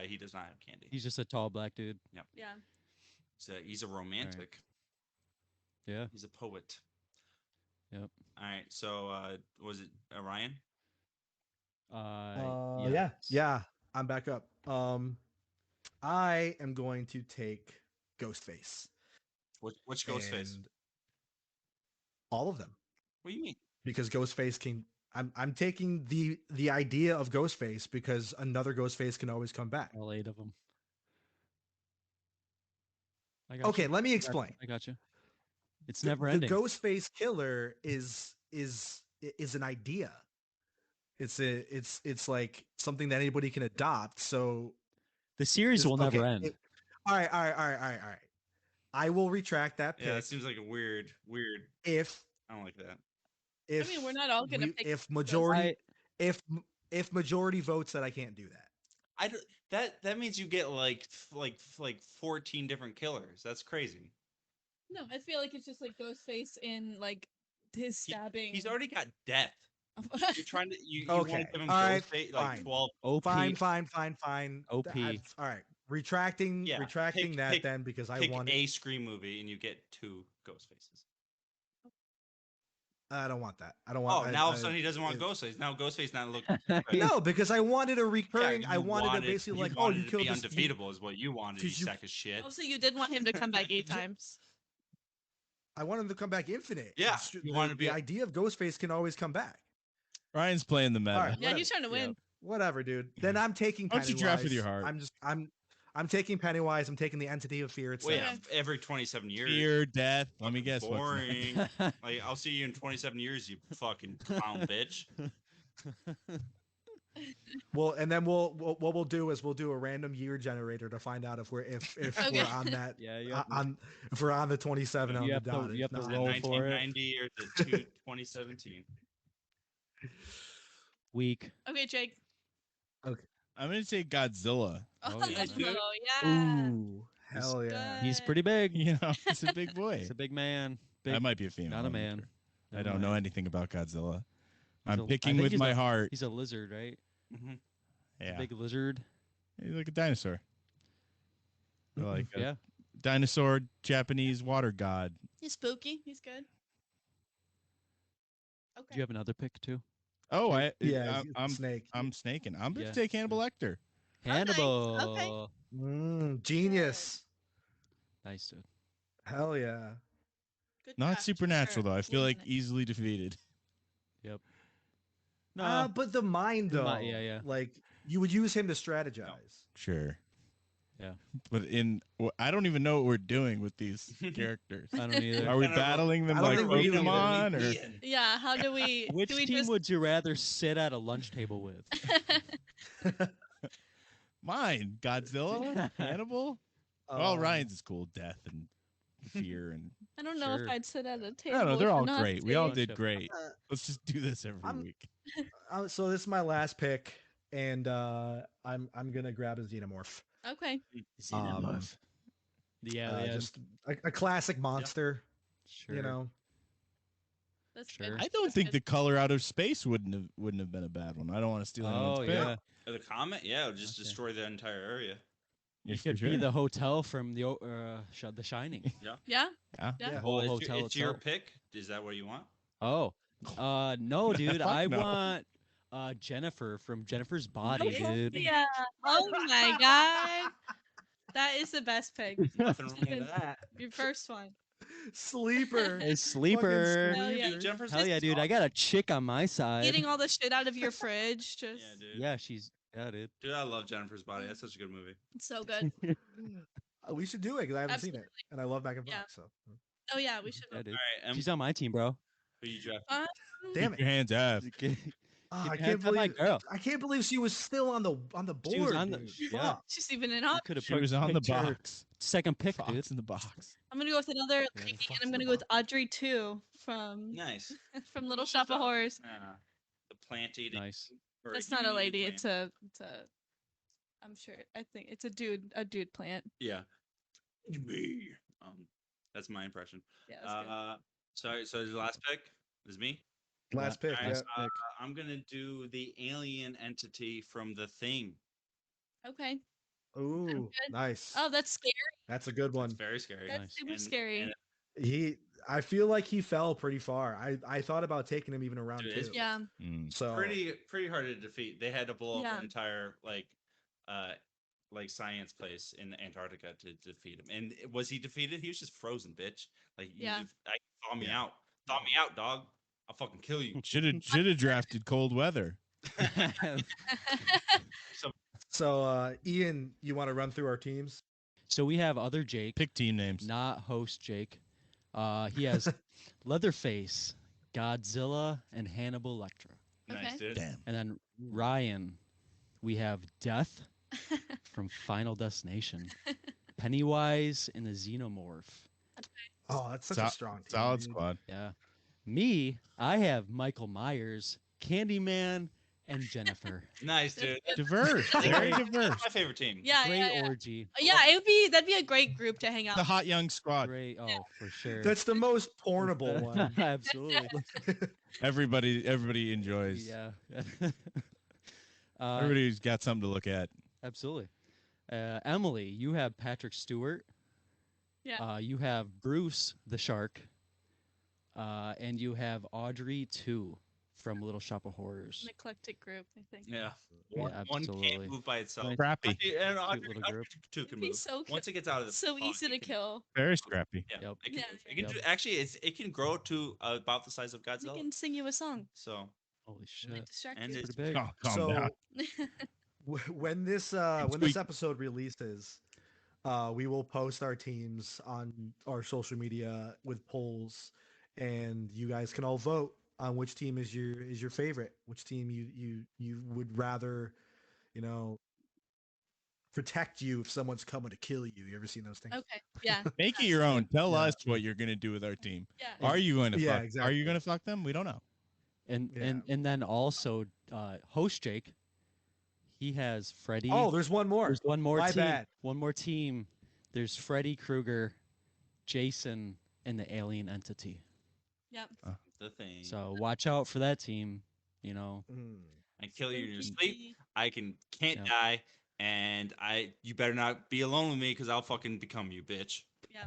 he does not have candy. He's just a tall black dude. Yeah. He's a romantic. Yeah. He's a poet. Yep. All right. So was it Ryan? Yeah, I'm back up. I am going to take Ghostface. Which Ghostface? and All of them, What do you mean? because Ghostface can. I'm taking the idea of Ghostface because another Ghostface can always come back. All 8 of them. I got Okay, you. let me explain. I got you. It's The- never the ending. Ghostface killer is an idea. It's like something that anybody can adopt. So The series will never okay, end. all right. I will retract that pick Yeah, that seems like a weird. if I don't like that. if mean, we're not all gonna pick if Ghostface. majority if majority votes that I can't do that. I don't, that means you get like 14 different killers. That's crazy. No, I feel like it's just like Ghostface in like his stabbing. He's already got death. You're trying to you Okay, want to give him all right, Ghostface, like fine. 12. OP. Fine. OP. All right, retracting Yeah, retracting that pick- then because I Pick want a Scream movie and you get 2 Ghostfaces. I don't want that. I don't Oh, want. now all of a sudden he it- doesn't want it- Ghostface. Now Ghostface not look. No, because I wanted a recurring. Yeah, I you wanted to basically like, oh, wanted you to killed be this. undefeatable is what you wanted. You 'cause you- sack of shit. Oh, so you did want him to come back 8 times. I want him to come back infinite. Yeah, It's you the, wanted to be the a- idea of Ghostface can always come back. Ryan's playing the meta. All right. Yeah, he's trying to win. Whatever, dude. Then I'm taking Why don't you draft with Pennywise. your heart? I'm taking Pennywise. I'm taking the entity of fear itself. Wait, every 27 years. Fear, death. Let me guess. Boring. What's Like I'll see you in 27 years, you fucking clown bitch. Well, and then what we'll do is we'll do a random year generator to find out if we're Okay. we're on that Yeah, you have to- on if we're on the 27 on You the have to- dot. you If have to not- roll for it. 1990 or the 2017. Weak. Okay, Jake. I'm gonna say Godzilla. Oh, Oh, yeah. yeah. Ooh, hell yeah. He's pretty big. You know, he's a big boy. He's a big man. Big, I might be a female. not a I'm man. sure. I Never don't know mind. anything about Godzilla. He's I'm a- I picking think with he's my a- heart. He's a lizard, right? Mm-hmm. He's Yeah, a big lizard. he's like a dinosaur. Like a Yeah. dinosaur Japanese water god. He's spooky. He's good. Do Okay. you have another pick too? Oh, Yeah, he's a I'm snake. I'm snaking. I'm gonna Yeah. take Hannibal Lecter. Hannibal. Genius. Nice dude. Hell yeah. Good Not draft, supernatural sure. though. I feel like Wasn't it? easily defeated. No. But the mind The though. yeah. Like you would use him to strategize. Sure. Yeah. But I don't even know what we're doing with these characters. I don't either. Are we I don't know. battling them I don't like think we do either. Pokemon or? Yeah, how do we Which do we team just would you rather sit at a lunch table with? Mine, Godzilla, Hannibal. Well, Um, Ryan's is cool. Death and fear and I don't know Sure. if I'd sit at a I table. don't know. They're with all an great. We all Nazi. did great. Uh, Let's just do this every I'm- week. So this is my last pick, and I'm gonna grab a xenomorph. Okay. Yeah, Just a classic monster. sure. You know. That's Sure. good. I don't That's think good. the color out of space wouldn't have been a bad one. I don't want to steal anyone's Oh pick. yeah. The comet, yeah, it'll just Okay. destroy the entire area. Yeah, You for could be sure. the hotel from the The Shining. Yeah. Yeah. Yeah. Yeah. Whole Well, hotel it's your itself. pick. Is that what you want? Oh, no, dude. Fuck I no. want Jennifer from Jennifer's Body, dude. Yeah. Oh my god. That is the best pick. Nothing wrong Steven, with that. your first one. Sleeper. Hey, sleeper. Hell yeah. Dude, Jennifer's Hell yeah, dude. I got a chick on my side. Eating all the shit out of your fridge. Just Yeah, dude. Yeah, she's dude. Dude, I love Jennifer's Body. That's such a good movie. it's so good. We should do it because I haven't seen Absolutely. it, and I love Megan Yeah. Fox. So Oh yeah, we should. Yeah, dude. All right, She's on my team, bro. who you draft? damn Keep it. your hands off. Ah, Keep I your can't hands on my believe girl. I can't believe she was still on the board. She was on the dude. yeah. Fuck. She's even in You up. could have She was on the picked her box. second pick, Fox dude. in the box. I'm gonna go with another the lady, fuck's and I'm in gonna the go with Audrey 2 from Nice. from Little Shop of Horrors. Yeah. The plant eating. Nice. or That's not a human-eating lady. plant. It's a. I'm sure. I think it's a dude plant. Yeah. Me. That's my impression. Yeah. That's good. So the last pick is me. Last pick. Alright, Yeah. pick. I'm gonna do the alien entity from The Thing. Okay. Ooh, good. nice. Oh, that's scary. That's a good It's one. very scary. That's Nice. super And- scary. and I feel like he fell pretty far. I thought about taking him even around Dude, two. it's Yeah. So pretty hard to defeat. They had to blow up Yeah. an entire like science place in Antarctica to defeat him. And was he defeated? He was just frozen, bitch. Like Yeah. thaw me Yeah. out. Thaw me out, dog. I'll fucking kill you. Should have drafted cold weather. so Ian, you want to run through our teams? So we have other Jake, Pick team names. not host Jake. He has Leatherface, Godzilla, and Hannibal Lecter. Nice, Okay. dude. Damn. And then Ryan, we have Death from Final Destination, Pennywise, and the Xenomorph. Oh, that's such So- a strong team. Solid dude. squad. Yeah. Me, I have Michael Myers, Candyman, and Jennifer. Nice, dude. Diverse. Very diverse. That's my favorite team. Yeah. Great Yeah. Yeah. orgy. Yeah. That'd be a great group to hang out. The hot young squad. Great. Oh, for sure. That's the most portable one. Absolutely. Everybody enjoys. Yeah. Everybody's got something to look at. Absolutely. Emily, you have Patrick Stewart. Yeah. You have Bruce the Shark. And you have Audrey 2 from Little Shop of Horrors. An eclectic group, I think. Yeah. Yeah, One absolutely. can't move by itself. Scrappy. And Cute little group. two can It'd be move. so Once it gets out of the So pond, easy it to can- kill. Very scrappy. Yeah, Yep. it can, Yeah. it can Yep. do, actually it can grow to about the size of We Godzilla. can sing you a song. So Holy Might shit. distract and you. it's Pretty big. Oh, calm so down. when this Tweak. episode releases, we will post our teams on our social media with polls, and you guys can all vote on which team is your favorite, which team you would rather, protect you if someone's coming to kill you. You ever seen those things? Okay. Yeah. Make it your own. Tell Yeah. us what you're gonna do with our team. Yeah. Are you going to Yeah, fuck? Are exactly. you going to fuck them? We don't know. And Yeah. and then also host Jake, he has Freddy. Oh, there's one more. There's one more My team. bad. One more team. There's Freddy Krueger, Jason, and the alien entity. Yep. the thing. So watch out for that team. You know, Mm. I kill you in your sleep. Spooky. I can't Yeah. die, and you better not be alone with me because I'll fucking become you, bitch. Yeah.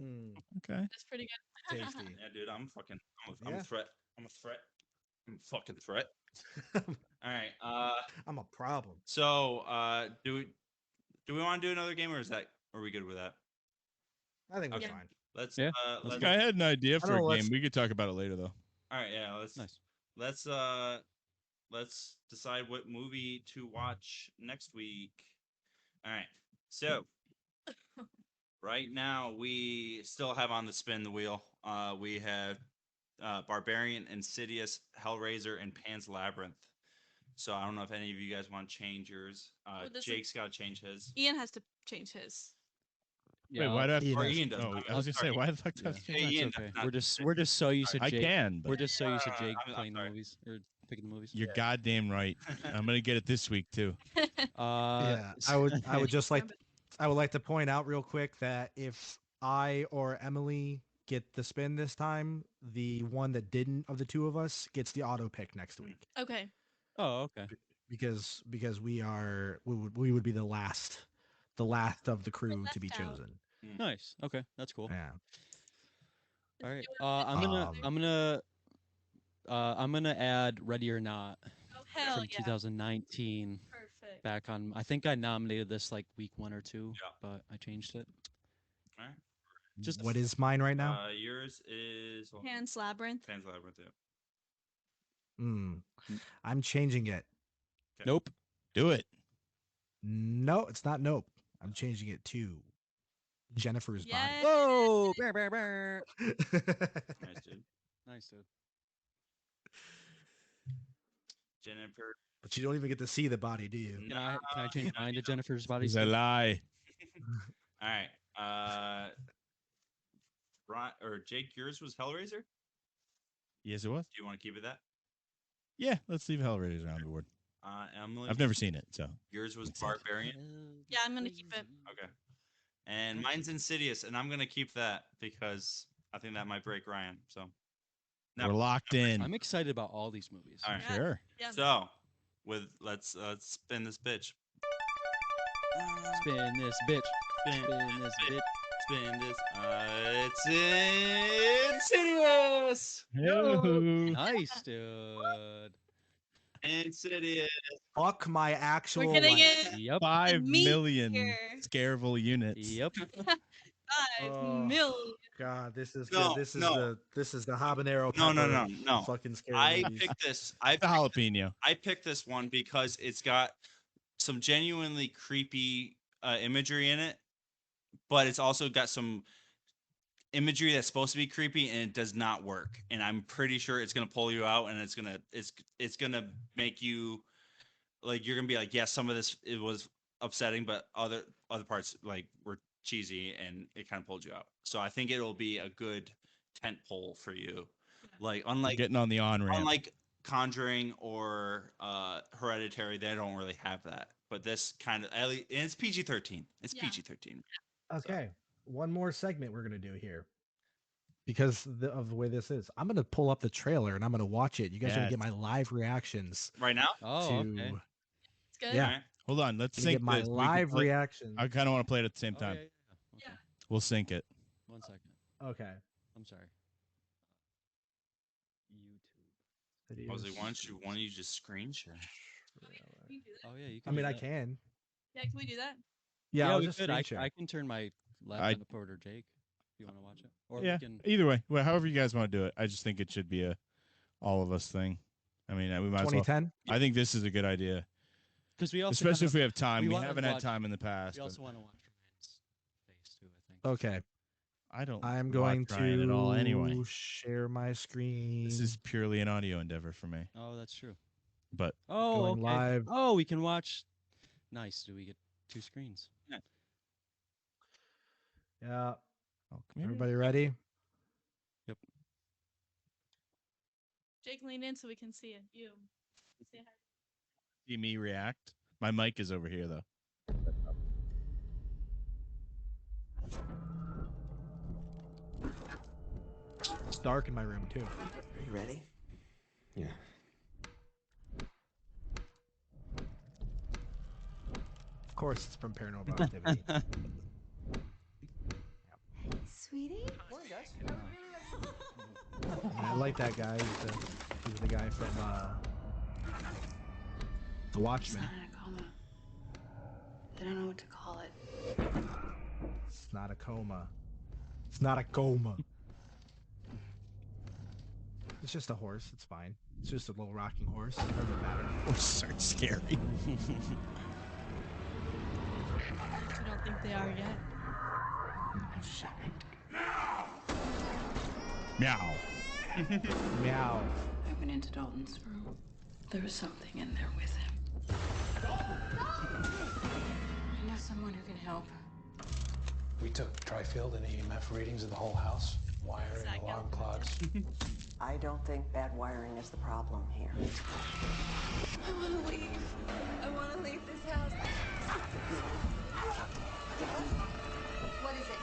Mm. Okay. That's pretty good. Tasty. Yeah, dude, I'm a Yeah. threat. I'm a threat. I'm a fucking threat. All right. I'm a problem. So do we want to do another game, or are we good with that? I think we're Okay. fine. Let's Yeah, let's I had an idea for know, a let's- game. We could talk about it later, though. all right, yeah, nice. let's decide what movie to watch next week. All right. So right now we still have on the spin the wheel. We have Barbarian, Insidious, Hellraiser, and Pan's Labyrinth. So I don't know if any of you guys want to change yours. Well, this is- Jake's got to change his. Ian has to change his. Yeah, Wait, why do I have Ian to? Or has- Ian does. No, not. I was gonna say, Sorry. why the fuck do I have Yeah. to Hey, change Ian, that? Okay. not- We're just so used to I Jake. can, We're but just so used to Jake I'm playing the sorry. movies or picking the movies. you're goddamn right. I'm gonna get it this week too. Yeah, I would just like I would like to point out real quick that if I or Emily get the spin this time, the one that didn't of the two of us gets the auto pick next week Okay. Oh, okay. because we would be the last of the crew to be left out. chosen. Nice. Okay, that's cool. Yeah. All right. Let's do it. I'm gonna add Ready or Not Oh hell from yeah. 2019 Perfect. back on. I think I nominated this like week 1 or 2, Yeah. but I changed it. All right. Just What is mine right now? Yours is Pan's Labyrinth. Pan's Labyrinth. Yeah. I'm changing it. Nope. Do it. No, it's not nope. I'm changing it to Jennifer's Yes. Oh, brr, brr, brr. body. Nice, dude. Nice, dude. Jennifer. But you don't even get to see the body, do you? Can I change mine to Jennifer's body? It's a suit? lie. All right. Jake, yours was Hellraiser. Yes, it was. Do you want to keep it that? Yeah, let's leave Hellraiser on the board. Emily. I've never seen it, so Yours was Barbarian. Yeah, I'm gonna keep it. Okay. And mine's Insidious, and I'm gonna keep that because I think that might break Ryan. So. we're locked in. I'm excited about all these movies. All right. Yeah. Sure. Yeah. So, let's spin this bitch. Spin this bitch. Spin this bitch. Spin this. It's Insidious. Nice, dude. Insidious. Fuck my actual We're getting life. it. Yep. 5 Me million here. Scareville units. Yep. 5 Oh. million. God, this is No, good. This is no. the habanero. No, no, pepper no, no. Fucking scary I movies. picked this. The jalapeno. I picked this one because it's got some genuinely creepy imagery in it, but it's also got some imagery that's supposed to be creepy and it does not work. And I'm pretty sure it's gonna pull you out and it's gonna make you like you're gonna be like, yes, some of this it was upsetting, but other parts like were cheesy and it kind of pulled you out. So I think it'll be a good tent pole for you. Like unlike Getting on the on ramp. unlike Conjuring or Hereditary, they don't really have that. But this kind of, and it's PG-13. It's Yeah. PG-13. Okay, one more segment we're gonna do here because of the way this is. I'm gonna pull up the trailer and I'm gonna watch it. You guys are gonna get my live reactions. Right now? Oh, to, okay. It's good. Yeah. Alright. Hold on, let's Gonna sync get my this. We can live play- reaction. I kind of want to play it at the same Oh, time. yeah, yeah. Okay. We'll sync it. 1 second. Okay. I'm sorry. YouTube. Jose, why don't you just screen share? Can we do that? Oh yeah, you I can. mean, do I that. can. Yeah, can we do that? Yeah, I'll we just could. screen I share. can turn my I- laptop over to Jake if you want to watch it. Or Yeah. we can. Either way, well, however you guys want to do it. I just think it should be a all of us thing. I mean, we might as well. 2010. I think this is a good idea, Because we also especially if haven't- we have time. we We wanna haven't had watch- time in the past. we but also want to watch Ryan's face too. I think. Okay, I don't. I'm watch going Ryan at all anyway. to share my screen. This is purely an audio endeavor for me. Oh, that's true. But Oh, Going okay. live. Oh, we can watch. Nice. Do we get 2 screens? Yeah. oh, come here. Everybody ready? Jake, lean in so we can see it. You. Say hi. See me react. My mic is over here though. It's dark in my room too. Are you ready? Yeah. Of course, it's from Paranormal Activity. Sweetie? I like that guy. He's the guy from The Watchmen. Not in a coma. I don't know what to call it. It's not a coma. It's not a coma. It's just a horse. It's fine. It's just a little rocking horse. It doesn't matter. Horses aren't scary. I don't think they are yet. Meow. Meow. I went into Dalton's room. There was something in there with him. I know someone who can help. We took Trifield and EMF readings of the whole house. Wiring, Zach, alarm go. clocks. I don't think bad wiring is the problem here. I want to leave. I want to leave this house. What is it?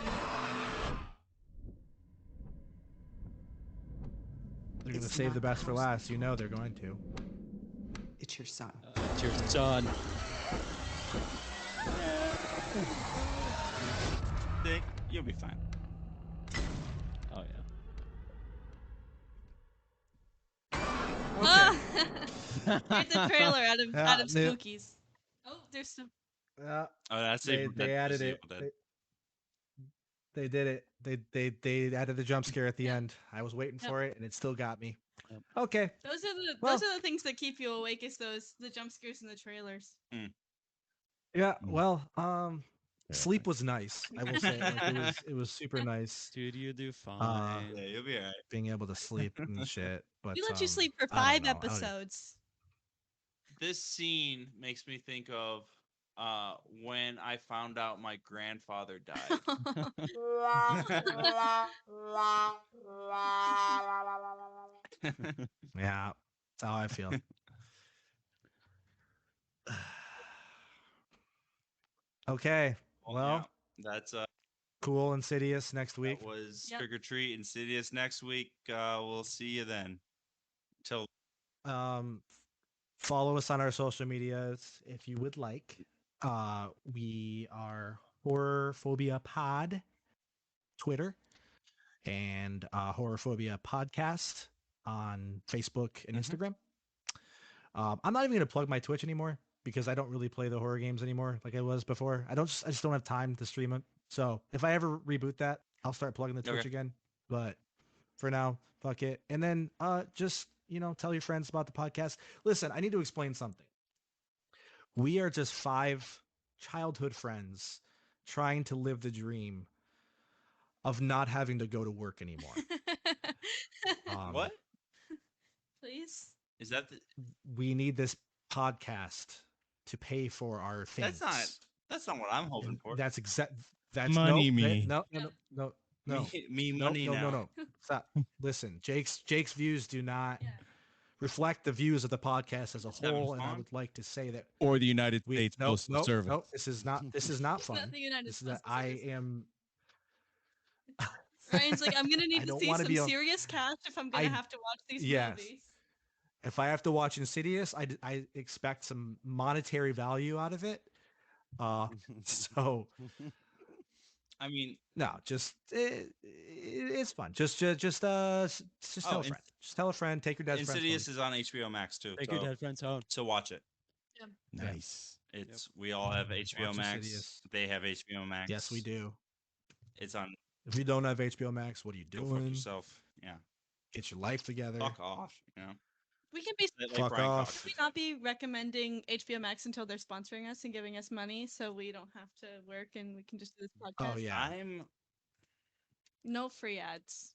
They're going to It's save the not best for close last. You know they're going to. It's your son. It's your son. Dick, you'll be fine. Oh yeah. Ah! Get the trailer out of Yeah, they- Spookies. Oh, there's some. Yeah, Oh, that's they added it. They did it. They added the jump scare at the end. I was waiting Yep. for it, and it still got me. Yep. Okay. Those are the Well- those are the things that keep you awake. Is the jump scares in the trailers. Yeah. Mm. Well, sleep was nice. I will say, like, it was super nice Dude, you do fine. Yeah, you'll be alright. being able to sleep and shit. But We let you sleep for I don't 5 know. I don't- episodes. This scene makes me think of when I found out my grandfather died. Yeah, that's how I feel. Okay, well, That's cool. Insidious next week. That was Yep. Trick or Treat, Insidious next week. We'll see you then. Till Follow us on our social medias if you would like. We are Horror Phobia Pod, Twitter, and Horror Phobia Podcast on Facebook and Instagram. I'm not even gonna plug my Twitch anymore because I don't really play the horror games anymore like I was before. I just don't have time to stream it. So if I ever reboot that, I'll start plugging the Twitch Okay. again. But for now, fuck it. And then just tell your friends about the podcast. Listen, I need to explain something. We are just 5 childhood friends trying to live the dream of not having to go to work anymore. what Please. is that? We need this podcast to pay for our things. That's not what I'm hoping for. That's exact. That's Money, no, me. No. Me No, money no, now. no. Stop. Listen, Jake's views do not reflect the views of the podcast as a having whole, and I fun. would like to say that Or the United States Postal Service. No, this is not fun. Not the United This is that Postal I Service. am. Ryan's like, I'm gonna need I to don't see wanna some be on- serious cash if I'm gonna I- have to watch these yes. movies. If I have to watch Insidious, I expect some monetary value out of it. So I mean, no, just it's fun. Just tell a friend. Just tell a friend. Take your dad's Insidious friend's is on HBO Max too. Take your dead friend's home. So watch it. Nice. It's we all have HBO Watch Max. Insidious. They have HBO Max. Yes, we do. It's on. If you don't have HBO Max, what are you Go fuck doing? yourself. Yeah. Get your life together. Fuck off. You know. We can be Like Fuck Brian off. Cox we did. not be recommending HBO Max until they're sponsoring us and giving us money, so we don't have to work and we can just do this podcast. Oh yeah. I'm. No free ads.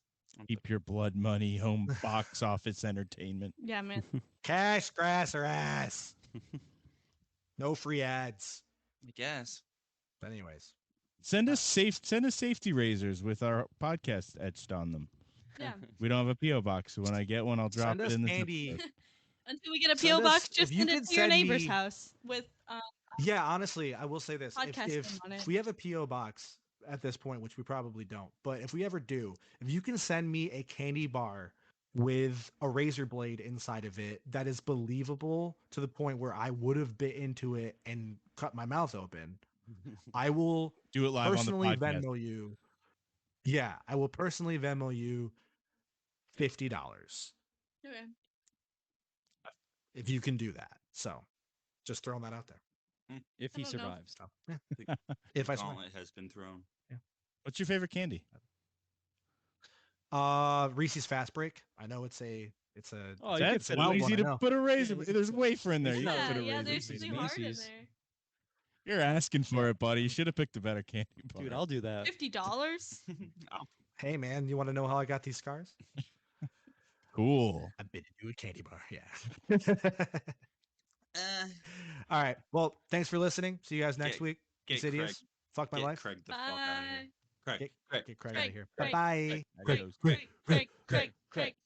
Keep your blood money home box office entertainment. Yeah, man. Cash, grass, or ass. No free ads. I guess. But anyways, Send us safety razors with our podcast etched on them. Yeah. We don't have a PO box, so when I get one, I'll drop send it us in the zip candy. code. Until we get a Send PO box, us- just if you send it could to your send neighbor's me- house with Yeah, honestly, I will say this: Podcast if name on it. we have a PO box at this point, which we probably don't, but if we ever do, if you can send me a candy bar with a razor blade inside of it that is believable to the point where I would have bit into it and cut my mouth open, I will Do it live on the personally podcast. Venmo you. Yeah, I will personally Venmo you $50 Okay. if you can do that. So, just throwing that out there. If he I don't know. survives. So, yeah. If I survive. Gauntlet has been thrown. What's your favorite candy? Reese's Fast Break. I know it's a Oh, you could That's fit not one, easy I to know. put a razor. There's a wafer in there. You Yeah, can put a Yeah, razor. there's Macy's. something hard in Macy's. there. You're asking for it, buddy. You should have picked a better candy bar. Dude, I'll do that. $50? Hey man, you want to know how I got these scars? Cool. I've been into a candy bar. Yeah. All right. Well, thanks for listening. See you guys next Get- week. get Insidious. Craig- Fuck my Get life. Craig the fuck out of here. Bye. Craig. Get, Craig. Craig Craig, out of here. Craig, Bye bye. Adios. Craig.